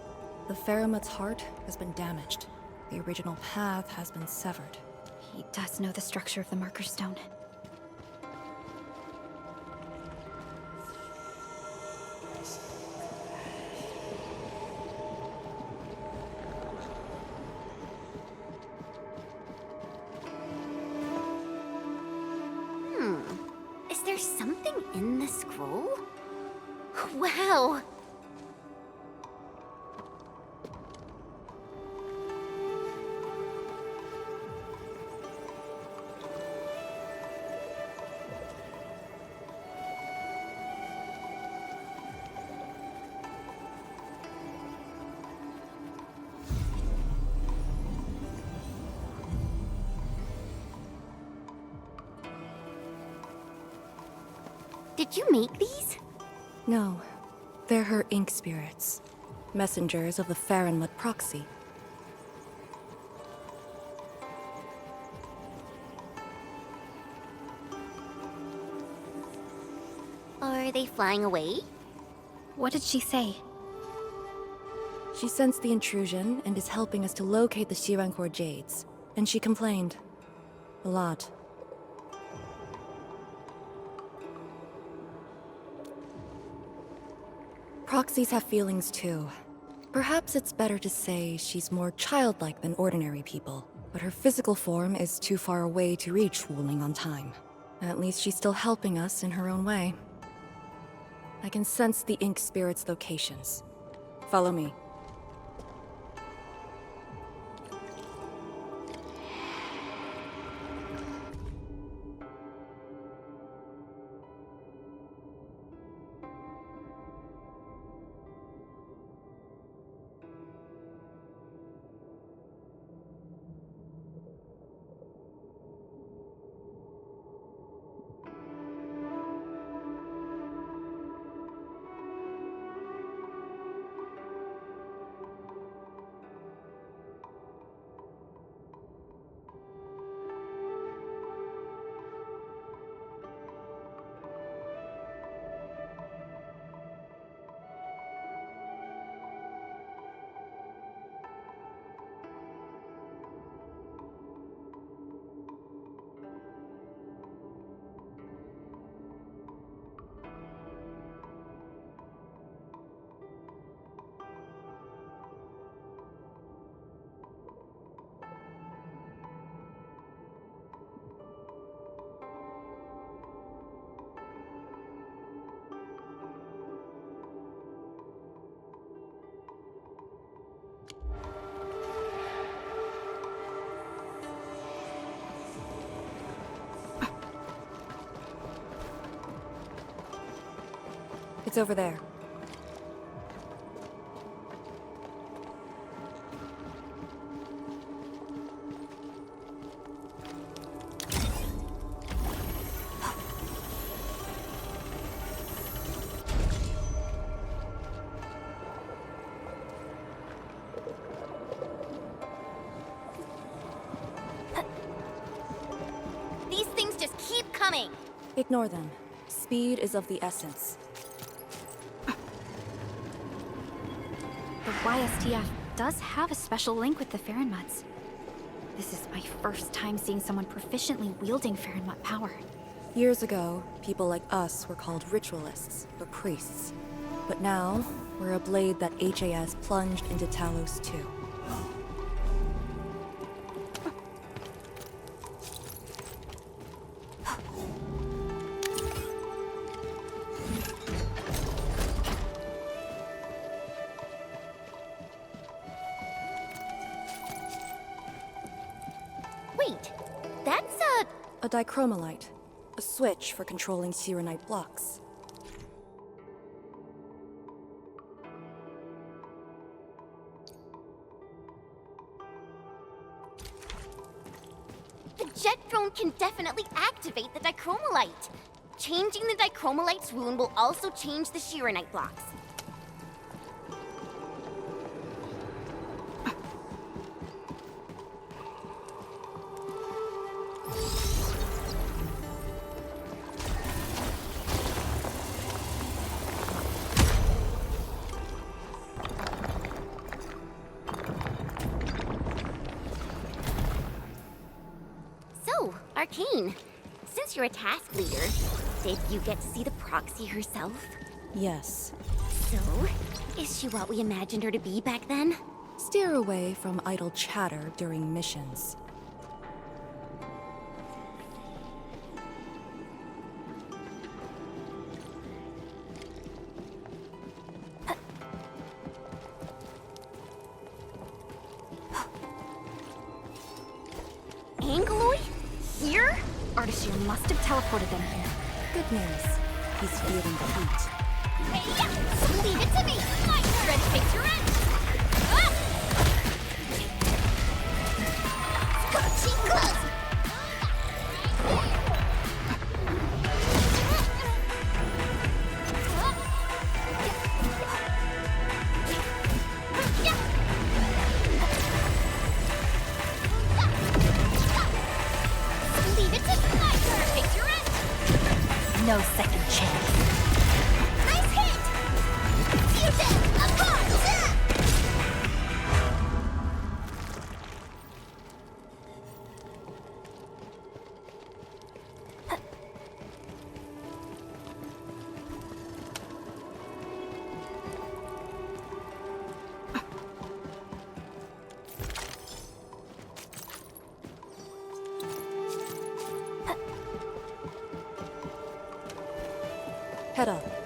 the Farenmut's heart has been damaged. The original path has been severed. He does know the structure of the Marker Stone. Is there something in the scroll? Wow! Did you make these? No. They're her ink spirits. Messengers of the Farenmut proxy. Are they flying away? What did she say? She sensed the intrusion and is helping us to locate the Sheeran Core Jades. And she complained. A lot. Proxies have feelings too. Perhaps it's better to say she's more childlike than ordinary people, but her physical form is too far away to reach Wuling on time. At least she's still helping us in her own way. I can sense the Ink Spirit's locations. Follow me. It's over there. These things just keep coming. Ignore them. Speed is of the essence. The YSTF does have a special link with the Farenmuts. This is my first time seeing someone proficiently wielding Farenmut power. Years ago, people like us were called ritualists, or priests. But now, we're a blade that HAS plunged into Talos too. Wait, that's a dichromalite. A switch for controlling Sirenite blocks. The jet drone can definitely activate the dichromalite. Changing the dichromalite's rune will also change the Sirenite blocks. So, Arcane, since you're a task leader, did you get to see the proxy herself? Yes. So, is she what we imagined her to be back then? Steer away from idle chatter during missions. Angloid? Here? Ardashir must have teleported them here. Good news. He's feeling the heat. Hey, leave it to me! I'm ready to take your end! Scorching close! Leave it to me! I'm ready to take your end! No second chance. Nice hit! Fusion! Apart! head up.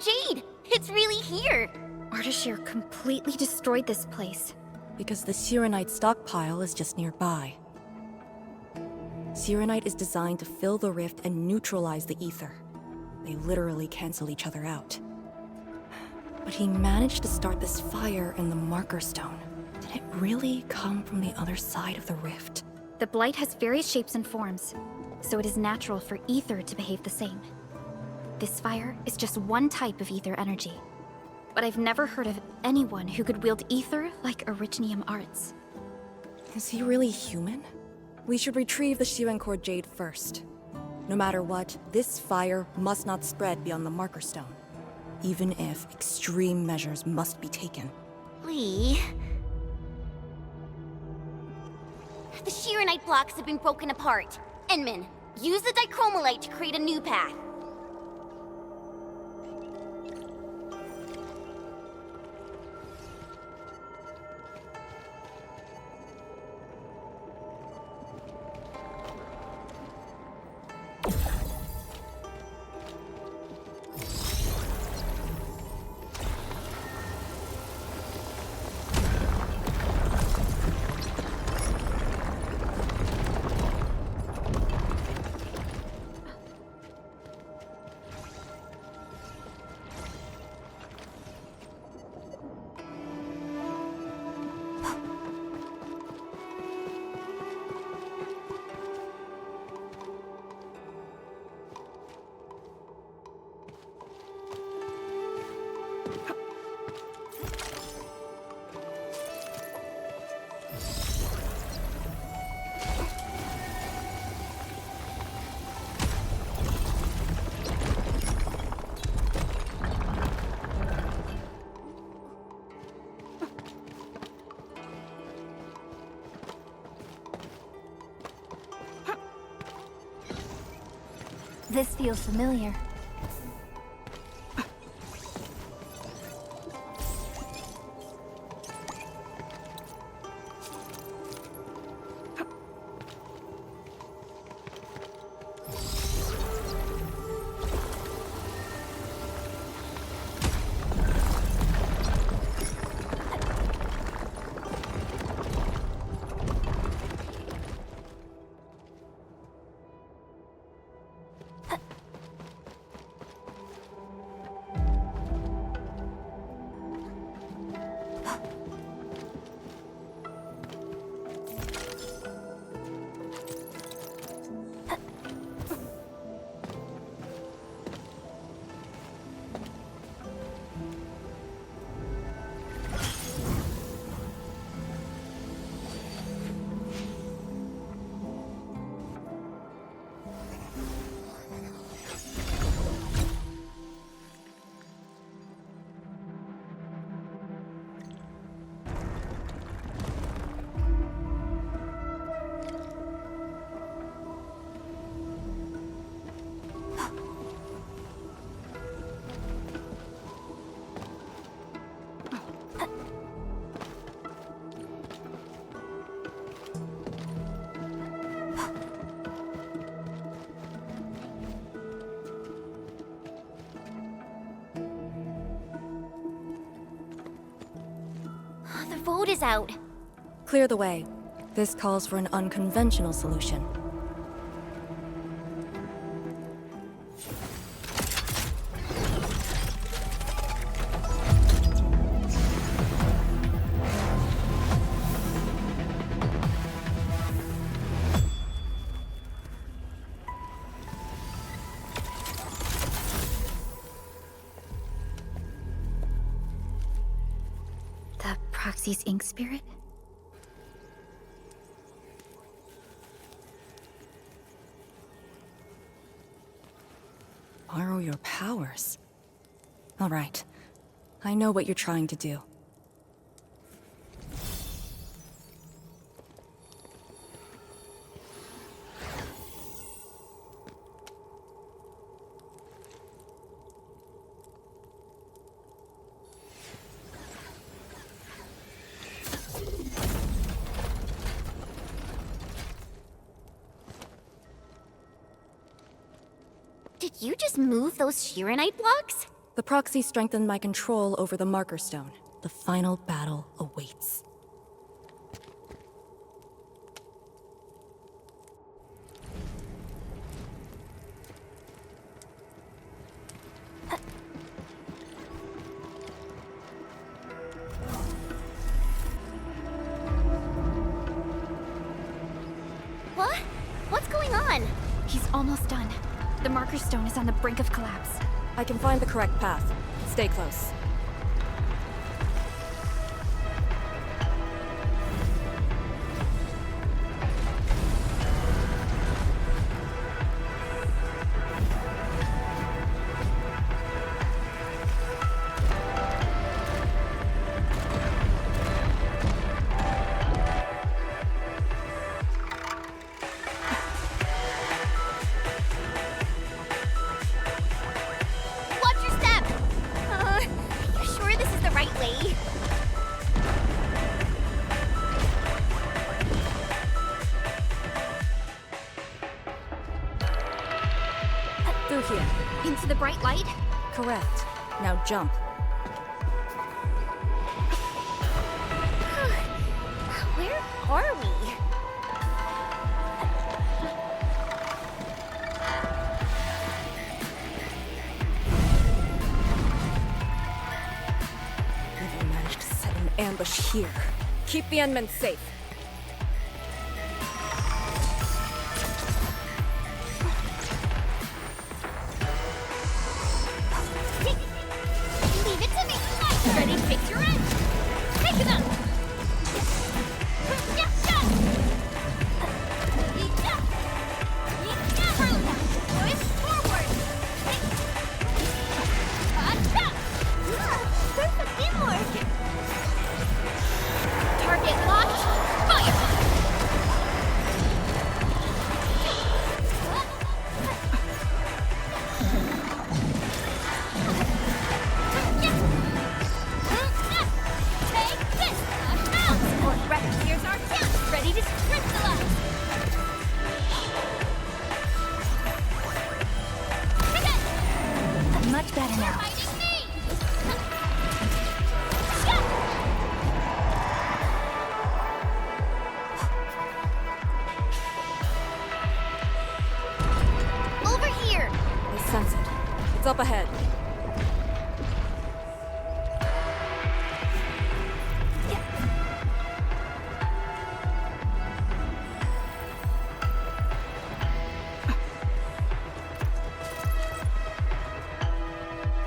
Jade! It's really here! Ardashir completely destroyed this place. Because the Sirenite stockpile is just nearby. Sirenite is designed to fill the rift and neutralize the ether. They literally cancel each other out. But he managed to start this fire in the Marker Stone. Did it really come from the other side of the rift? The Blight has various shapes and forms, so it is natural for ether to behave the same. This fire is just one type of ether energy. But I've never heard of anyone who could wield ether like Arknights arts. Is he really human? We should retrieve the Shirencore Jade first. No matter what, this fire must not spread beyond the Marker Stone, even if extreme measures must be taken. Lee... The Shirenite blocks have been broken apart. Enman, use the dichromolite to create a new path. This feels familiar. vote is out. Clear the way. This calls for an unconventional solution. The Proxy's ink spirit? Borrow your powers. All right. I know what you're trying to do. Did you just move those Shirenite blocks? The Proxy strengthened my control over the Marker Stone. The final battle awaits. What? What's going on? He's almost done. The Marker Stone is on the brink of collapse. I can find the correct path. Stay close. Watch your step! You sure this is the right way? Through here. Into the bright light? Correct. Now jump. Where are we? Never managed to set an ambush here. Keep the Endmen safe. Leave it to me! Ready to fix your end! Take it up! Push forward! Perfect teamwork! Target locked! Fire! Take this! Bounce! Or rather, here's our chance! Ready to crystallize! Much better now. Fighting me! Over here! I sense it. It's up ahead.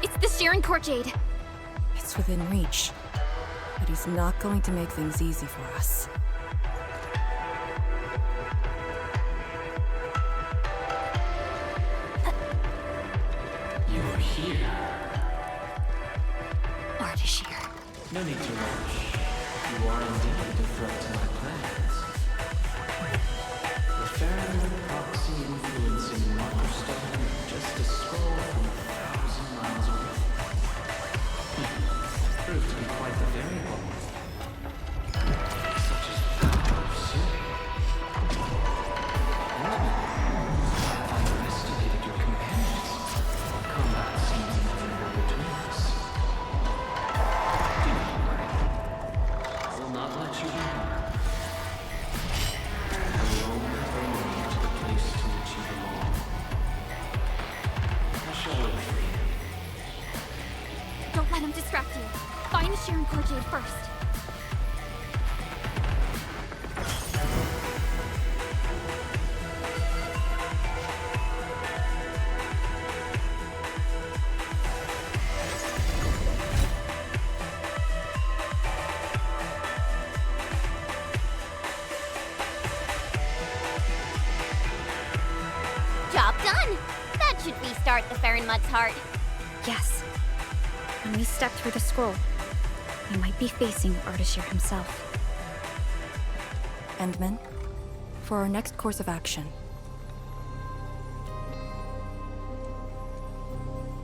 It's the Sharon Courtjade. It's within reach. But he's not going to make things easy for us. You're here. Ardashir. No need to rush. You are indeed a threat to my plans. The Farron proxy influencing Marker Stone just a scroll from 1,000 miles away. Proved to be quite the variable. Such is the power of Siri. Have I underestimated your companions? Combat seems inevitable between us. Do not worry. I will distract you. Find the Sharon Core Jade first. Job done! That should restart the Farinmud's heart. Yes. When we step through the scroll, we might be facing Ardashir himself. Endman, for our next course of action.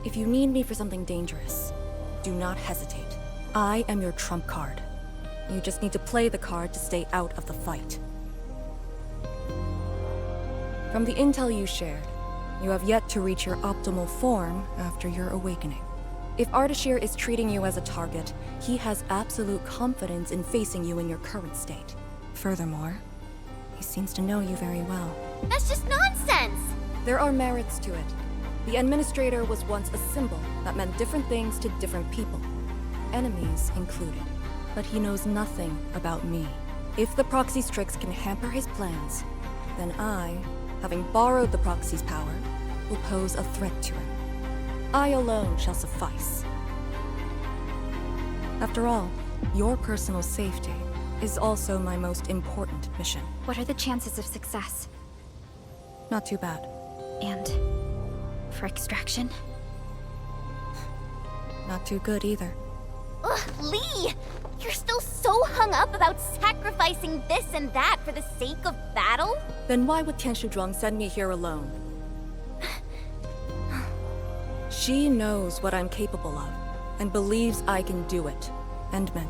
If you need me for something dangerous, do not hesitate. I am your trump card. You just need to play the card to stay out of the fight. From the intel you shared, you have yet to reach your optimal form after your awakening. If Ardashir is treating you as a target, he has absolute confidence in facing you in your current state. Furthermore, he seems to know you very well. That's just nonsense! There are merits to it. The Administrator was once a symbol that meant different things to different people, enemies included. But he knows nothing about me. If the Proxy's tricks can hamper his plans, then I, having borrowed the Proxy's power, will pose a threat to him. I alone shall suffice. After all, your personal safety is also my most important mission. What are the chances of success? Not too bad. And for extraction? Not too good either. Ugh, Lee! You're still so hung up about sacrificing this and that for the sake of battle? Then why would Tian Shuzhuang send me here alone? She knows what I'm capable of, and believes I can do it. Endman,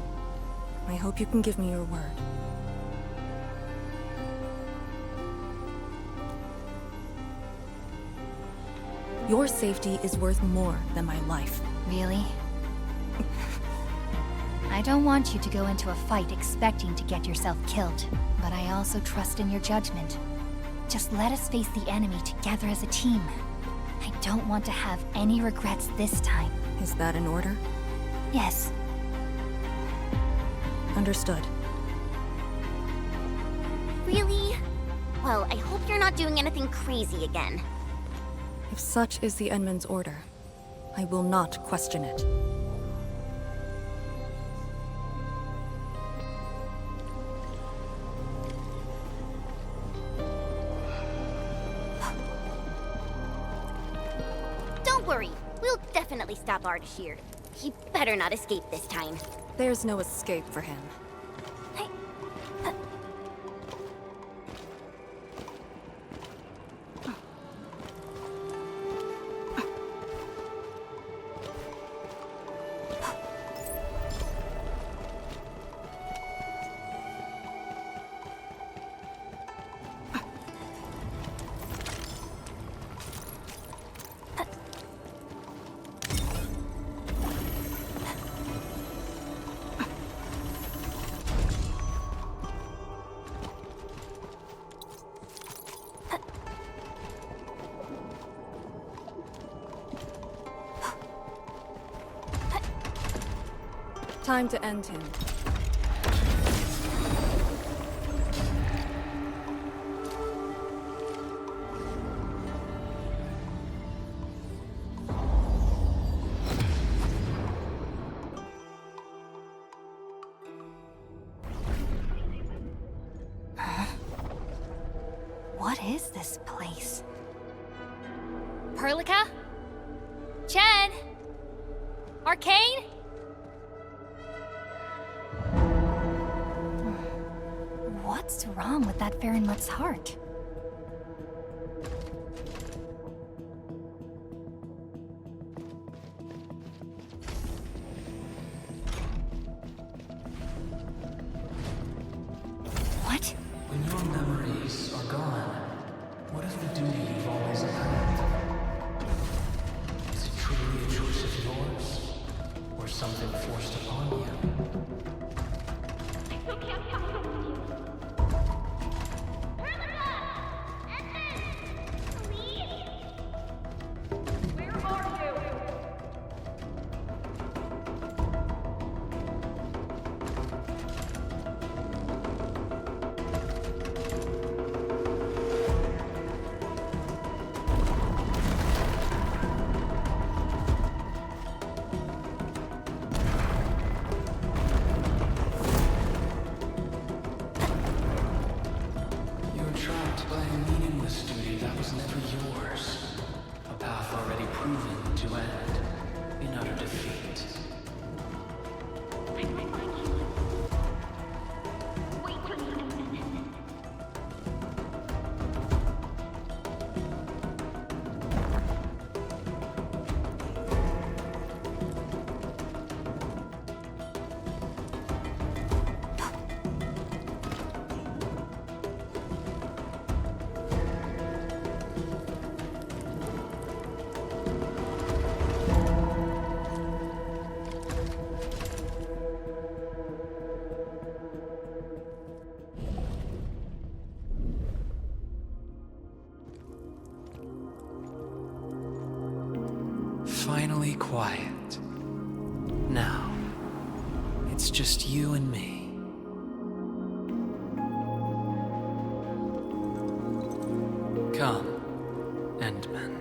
I hope you can give me your word. Your safety is worth more than my life. Really? I don't want you to go into a fight expecting to get yourself killed, but I also trust in your judgment. Just let us face the enemy together as a team. I don't want to have any regrets this time. Is that an order? Yes. Understood. Really? Well, I hope you're not doing anything crazy again. If such is the Endman's order, I will not question it. Don't worry, we'll definitely stop Ardashir. He better not escape this time. There's no escape for him. Time to end him. What is this place? Perlica? Chen? Arcane? What's wrong with that Farinmud's heart? What? When your memories are gone, what is the duty you've always had? Is it truly a choice of yours? Or something forced upon you? finally quiet. Now, it's just you and me. Come, Endman.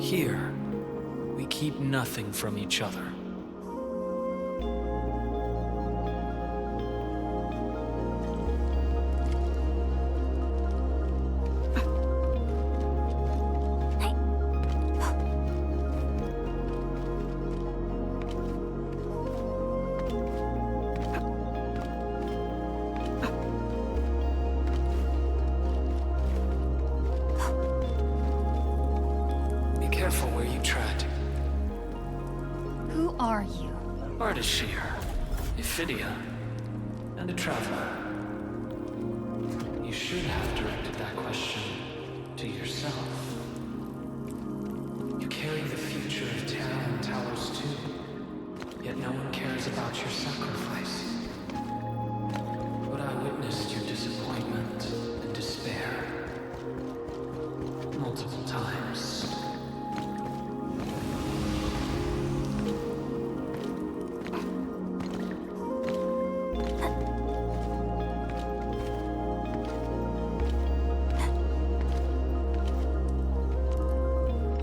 Here, we keep nothing from each other. Careful where you tread. Who are you? Ardashir, Ephidia, and a traveler. You should have directed that question to yourself. You carry the future of Terra and Talos too, yet no one cares about your sacrifice. But I witnessed your disappointment and despair multiple times.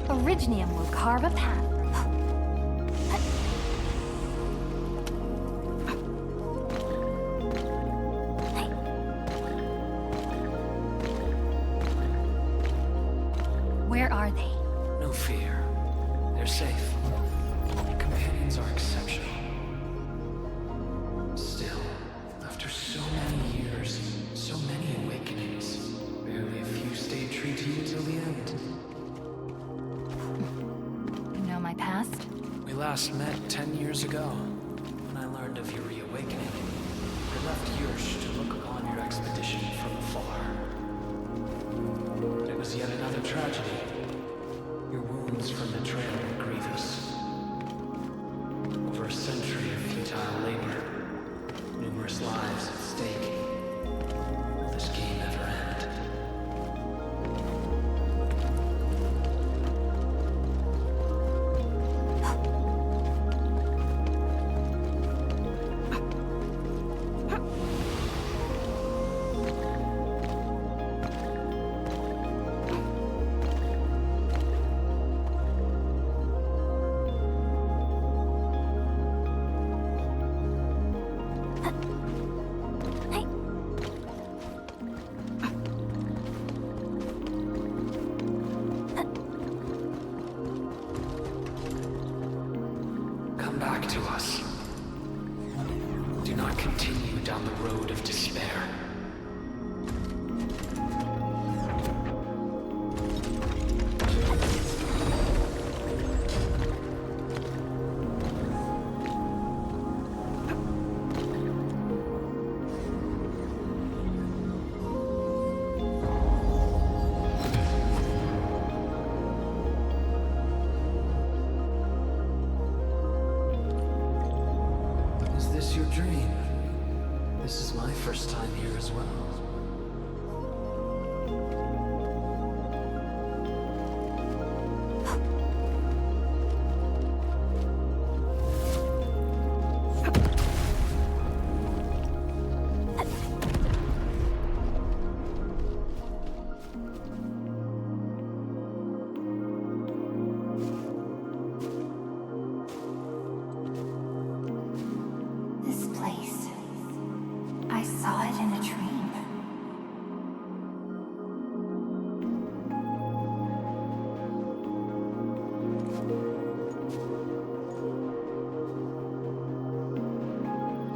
Originium will carve a path. Where are they? No fear. They're safe. Your companions are exceptional. Still, after so many years, so many awakenings, barely a few stayed true to you till the end. You know my past? We last met 10 years ago, when I learned of your reawakening. I left Yursh to look upon your expedition from afar. But it was yet another tragedy. Your wounds from betrayal were grievous. Over a century of futile labor, numerous lives at stake. Will this game ever end? Come back to us. Do not continue down the road of despair. Is this your dream? This is my first time here as well. This place. I saw it in a dream.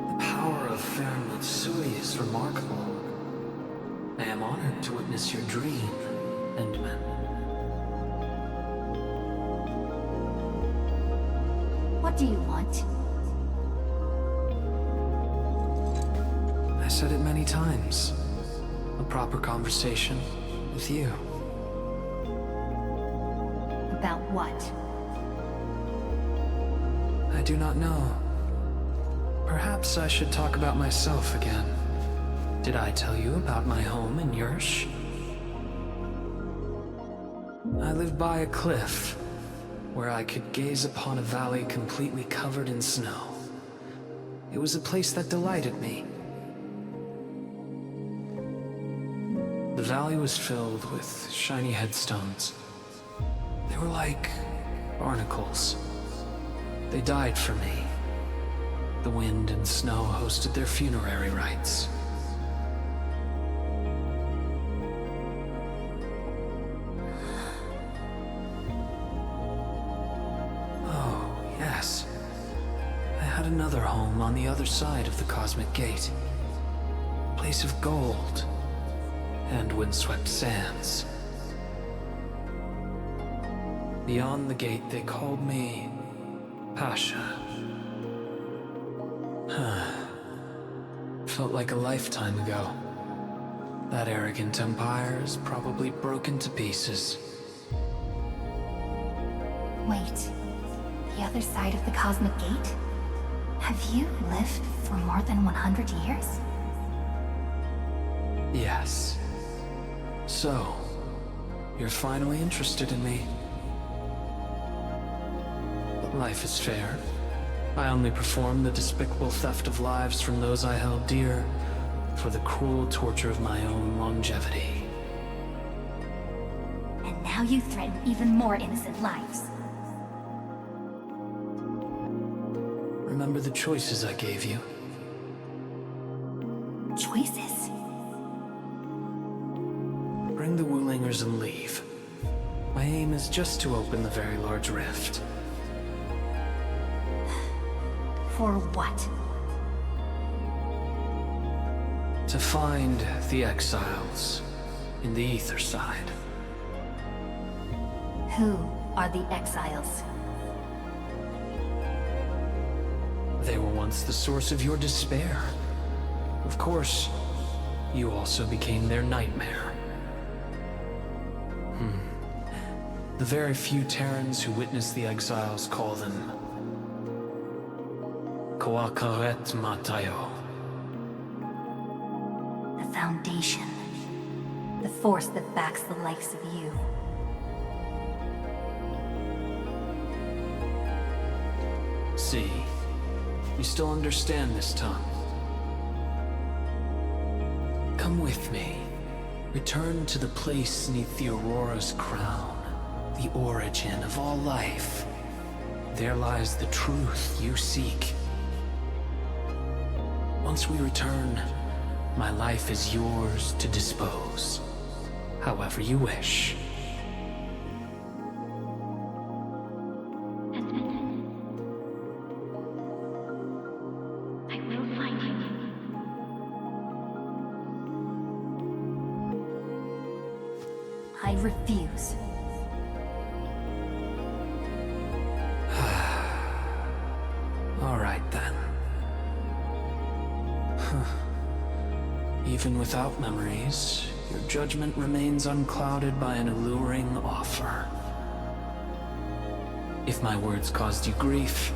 The power of Fairn Matsui is remarkable. I am honored to witness your dream, Endman. What do you want? I said it many times. A proper conversation with you. About what? I do not know. Perhaps I should talk about myself again. Did I tell you about my home in Yursh? I lived by a cliff, where I could gaze upon a valley completely covered in snow. It was a place that delighted me. The valley was filled with shiny headstones. They were like barnacles. They died for me. The wind and snow hosted their funerary rites. Oh, yes. I had another home on the other side of the Cosmic Gate. A place of gold and windswept sands. Beyond the gate, they called me Pasha. Felt like a lifetime ago. That arrogant empire is probably broken to pieces. Wait, the other side of the Cosmic Gate? Have you lived for more than 100 years? Yes. So, you're finally interested in me. But life is fair. I only perform the despicable theft of lives from those I held dear for the cruel torture of my own longevity. And now you threaten even more innocent lives. Remember the choices I gave you? Choices? Bring the Wulingers and leave. My aim is just to open the very large rift. For what? To find the exiles in the Ether side. Who are the exiles? They were once the source of your despair. Of course, you also became their nightmare. The very few Terrans who witnessed the exiles call them Koakaret Matayo. The Foundation. The force that backs the likes of you. See, you still understand this tongue. Come with me. Return to the place neath the Aurora's crown, the origin of all life. There lies the truth you seek. Once we return, my life is yours to dispose, however you wish. I will find you. I refuse. All right then. Even without memories, your judgment remains unclouded by an alluring offer. If my words caused you grief,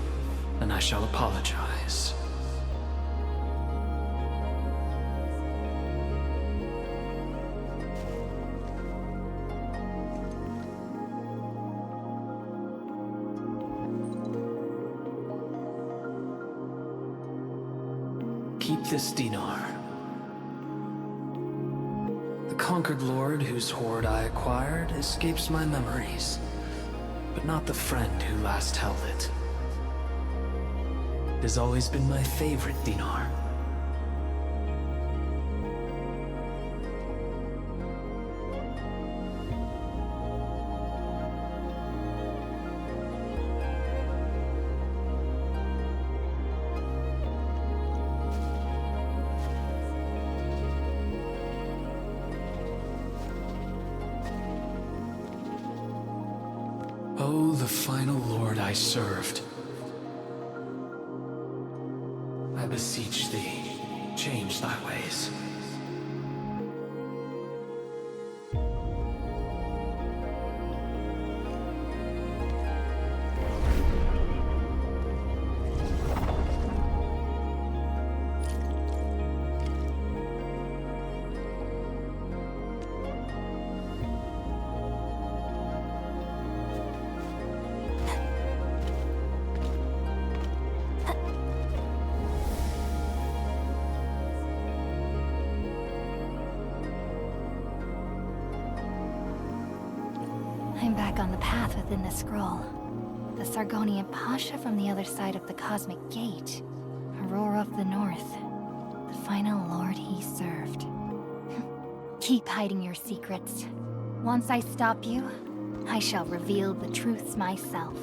then I shall apologize. Keep this dinar. The conquered lord whose hoard I acquired escapes my memories, but not the friend who last held it. It has always been my favorite dinar. Oh, the final lord I served. I beseech thee, change thy ways. mark on the path within the scroll. The Sargonian Pasha from the other side of the Cosmic Gate. Aurora of the North. The final lord he served. Keep hiding your secrets. Once I stop you, I shall reveal the truths myself.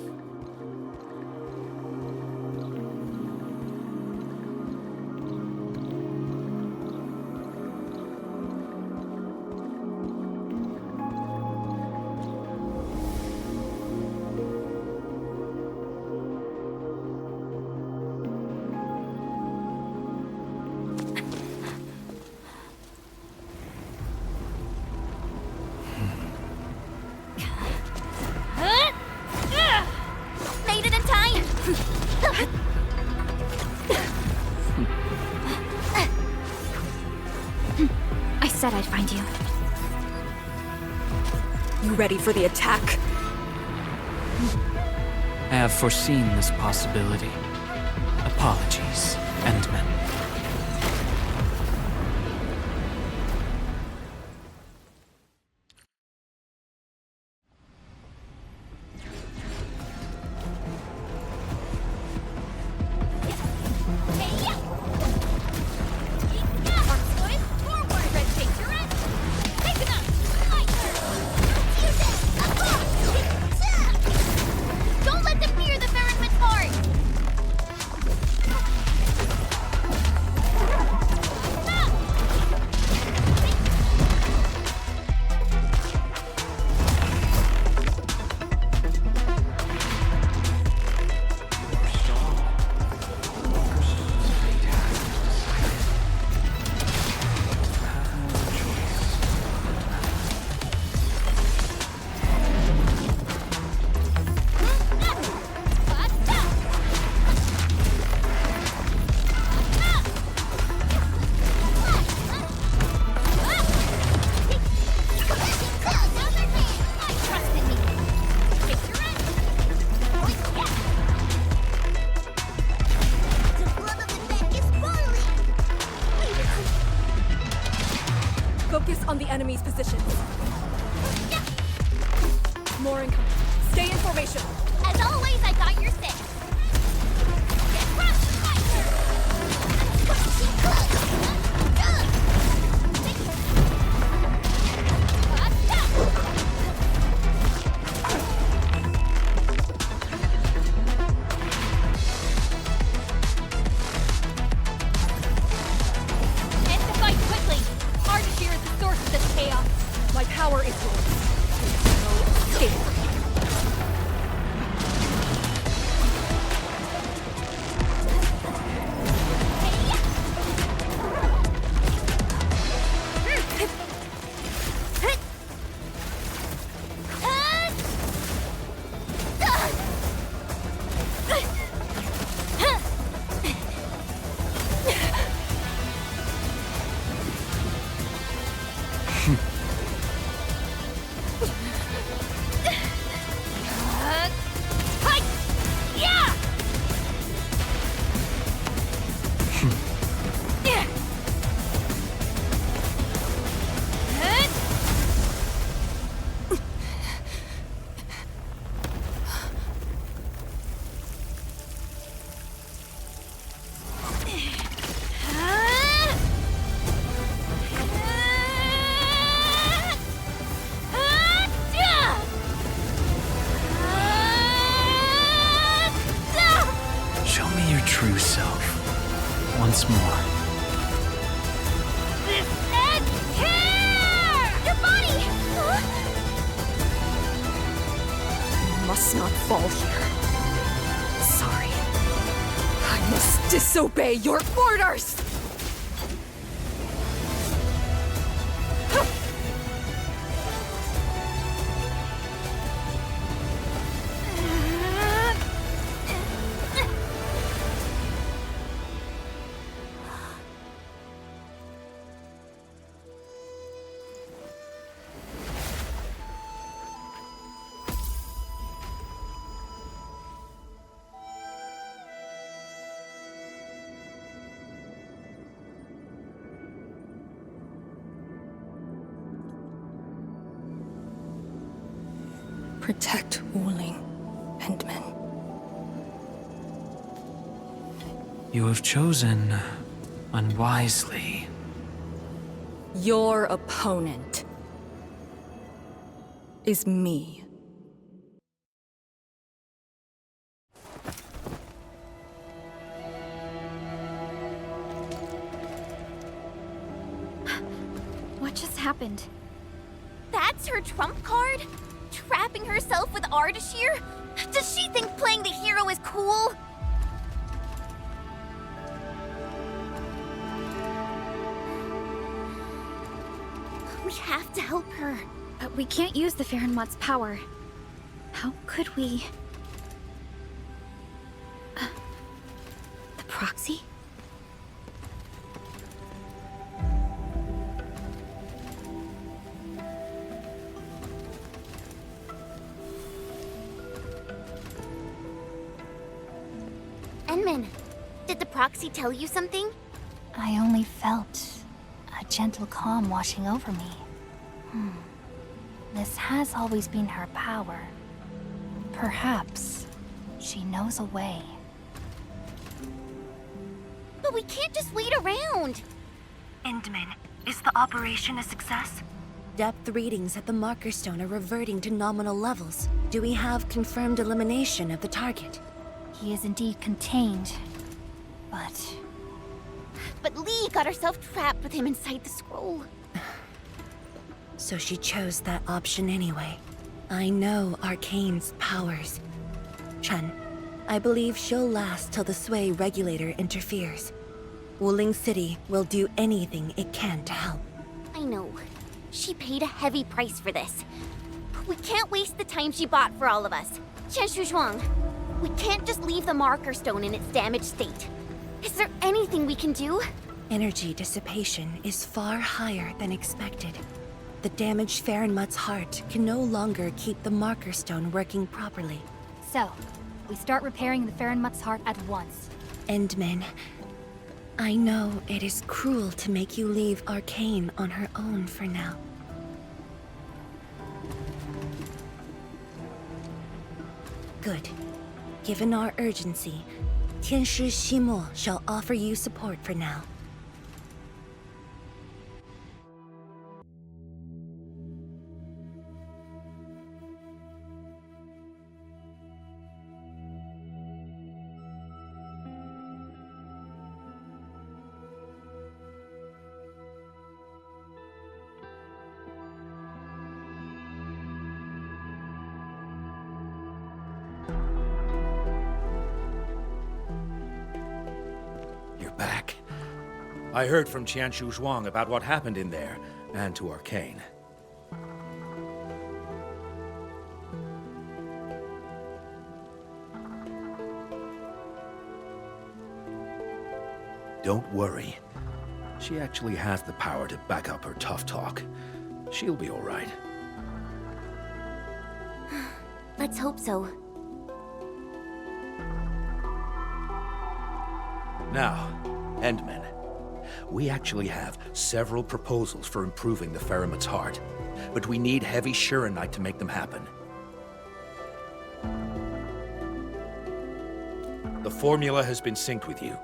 Made it in time! I said I'd find you. You ready for the attack? I have foreseen this possibility. Apologies, Endman. Don't let them near the Ferretman's heart! Focus on the enemy's positions. More incoming. Stay in formation. As always, I got your six. End the fight quickly! Ardashir is the source of this chaos. My power is yours. There's no escape. Show me your true self. Once more. This ends here! Your body! You must not fall here. Sorry. I must disobey your orders! Protect Wuling, Endman. You have chosen unwisely. Your opponent is me. What just happened? That's her trump card? Trapping herself with Ardashir? Does she think playing the hero is cool? We have to help her. But we can't use the Farenmut's power. How could we... the proxy? Enman, did the proxy tell you something? I only felt a gentle calm washing over me. This has always been her power. Perhaps she knows a way. But we can't just wait around. Endman, is the operation a success? Depth readings at the marker stone are reverting to nominal levels. Do we have confirmed elimination of the target? He is indeed contained, but... But Lee got herself trapped with him inside the scroll. So she chose that option anyway. I know Arcane's powers. Chen, I believe she'll last till the Sway regulator interferes. Wuling City will do anything it can to help. I know. She paid a heavy price for this. We can't waste the time she bought for all of us. Chen Shuzhuang, we can't just leave the marker stone in its damaged state. Is there anything we can do? Energy dissipation is far higher than expected. The damaged Farenmut's heart can no longer keep the marker stone working properly. So, we start repairing the Farenmut's heart at once. Endman, I know it is cruel to make you leave Arcane on her own for now. Good. Given our urgency, Tianshi Ximo shall offer you support for now. Back. I heard from Qianshu Zhuang about what happened in there, and to Arcane. Don't worry. She actually has the power to back up her tough talk. She'll be all right. Let's hope so. Now, Endman, we actually have several proposals for improving the Farenmut's heart, but we need heavy Shurenite to make them happen. The formula has been synced with you.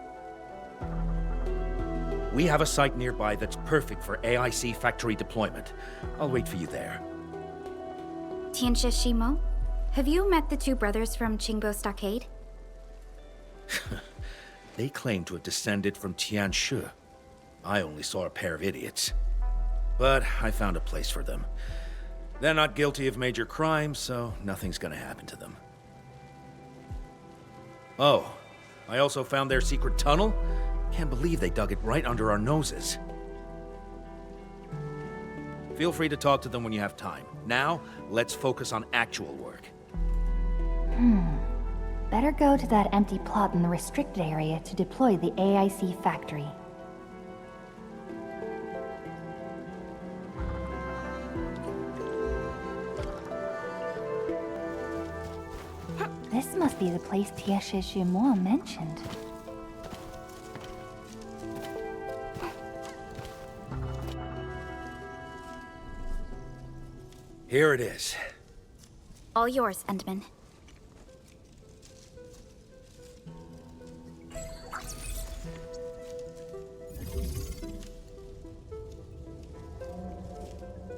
We have a site nearby that's perfect for AIC factory deployment. I'll wait for you there. Tianshi Ximo, have you met the two brothers from Qingbo Stockade? They claim to have descended from Tianshu. I only saw a pair of idiots. But I found a place for them. They're not guilty of major crimes, so nothing's gonna happen to them. Oh, I also found their secret tunnel. Can't believe they dug it right under our noses. Feel free to talk to them when you have time. Now, let's focus on actual work. Better go to that empty plot in the restricted area to deploy the AIC factory. This must be the place Tianshi Ximo mentioned. Here it is. All yours, Endman.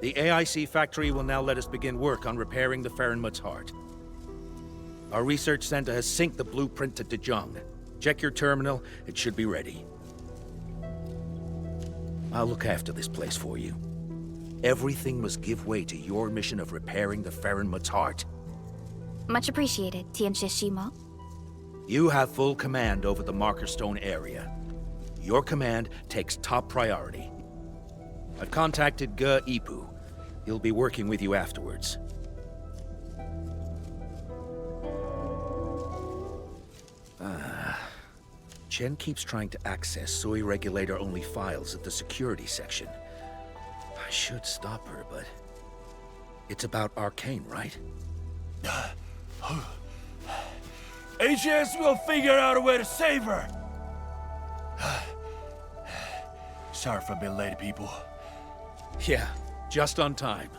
The AIC factory will now let us begin work on repairing the Farenmut's heart. Our research center has synced the blueprint to Dejong. Check your terminal, it should be ready. I'll look after this place for you. Everything must give way to your mission of repairing the Farenmut's heart. Much appreciated, Tianxia. You have full command over the Marker Stone area. Your command takes top priority. I've contacted Ge Ipu. He'll be working with you afterwards. Chen keeps trying to access Sui regulator-only files at the security section. I should stop her, but... It's about Arcane, right? HS will figure out a way to save her! Sorry for being late, people. Yeah, just on time.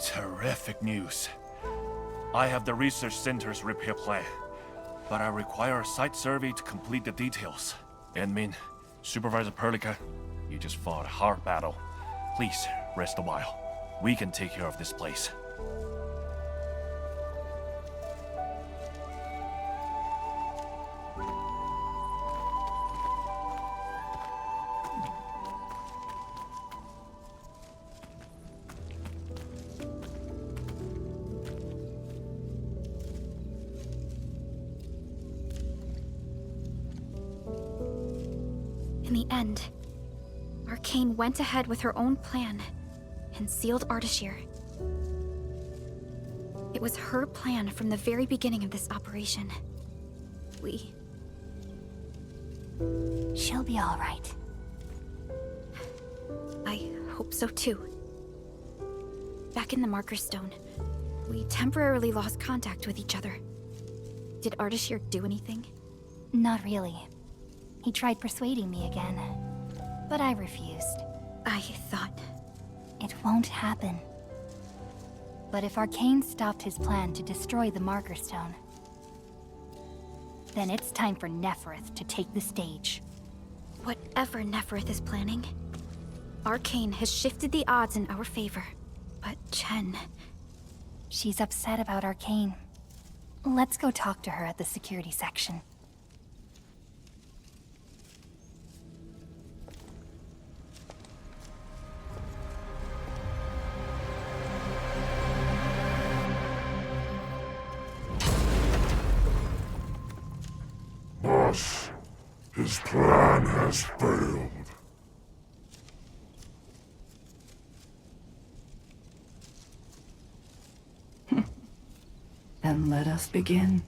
Terrific news. I have the research center's repair plan, but I require a site survey to complete the details. Admin, Supervisor Perlica, you just fought a hard battle. Please, rest a while. We can take care of this place. In the end, Arcane went ahead with her own plan and sealed Ardashir. It was her plan from the very beginning of this operation. She'll be all right. I hope so too. Back in the Marker Stone, we temporarily lost contact with each other. Did Ardashir do anything? Not really. He tried persuading me again, but I refused. I thought... It won't happen. But if Arcane stopped his plan to destroy the Marker Stone, then it's time for Nefereth to take the stage. Whatever Nefereth is planning, Arcane has shifted the odds in our favor. But Chen... She's upset about Arcane. Let's go talk to her at the security section. Boss, his plan has failed. Then let us begin.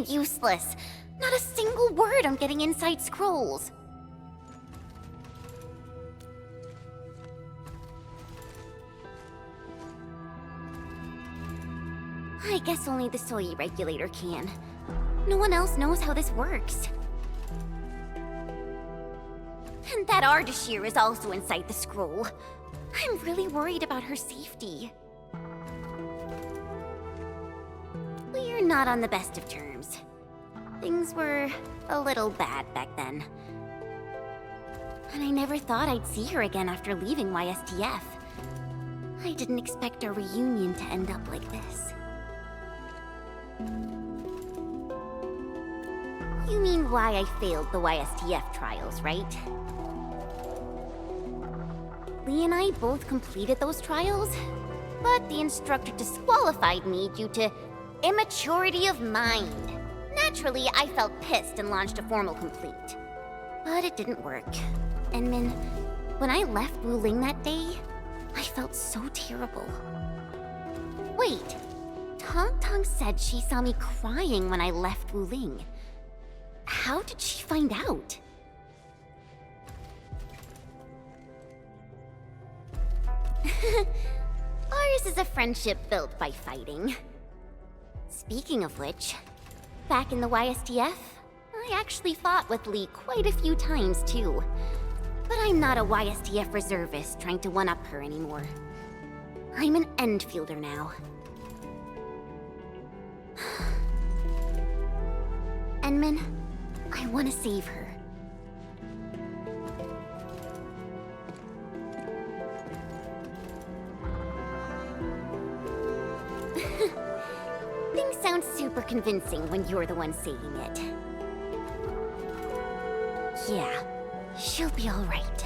Useless. Not a single word on getting inside scrolls. I guess only the Soy regulator can. No one else knows how this works. And that Ardashir is also inside the scroll. I'm really worried about her safety. We're not on the best of terms. Things were a little bad back then. And I never thought I'd see her again after leaving YSTF. I didn't expect our reunion to end up like this. You mean why I failed the YSTF trials, right? Lee and I both completed those trials, but the instructor disqualified me due to immaturity of mind. Naturally, I felt pissed and launched a formal complaint. But it didn't work. And Min, when I left Wuling that day, I felt so terrible. Wait, Tong Tong said she saw me crying when I left Wuling. How did she find out? Ours is a friendship built by fighting. Speaking of which, back in the YSTF, I actually fought with Lee quite a few times too. But I'm not a YSTF reservist trying to one-up her anymore. I'm an Endfielder now. Enmin, I want to save her. Things sound super convincing when you're the one saying it. Yeah, she'll be all right.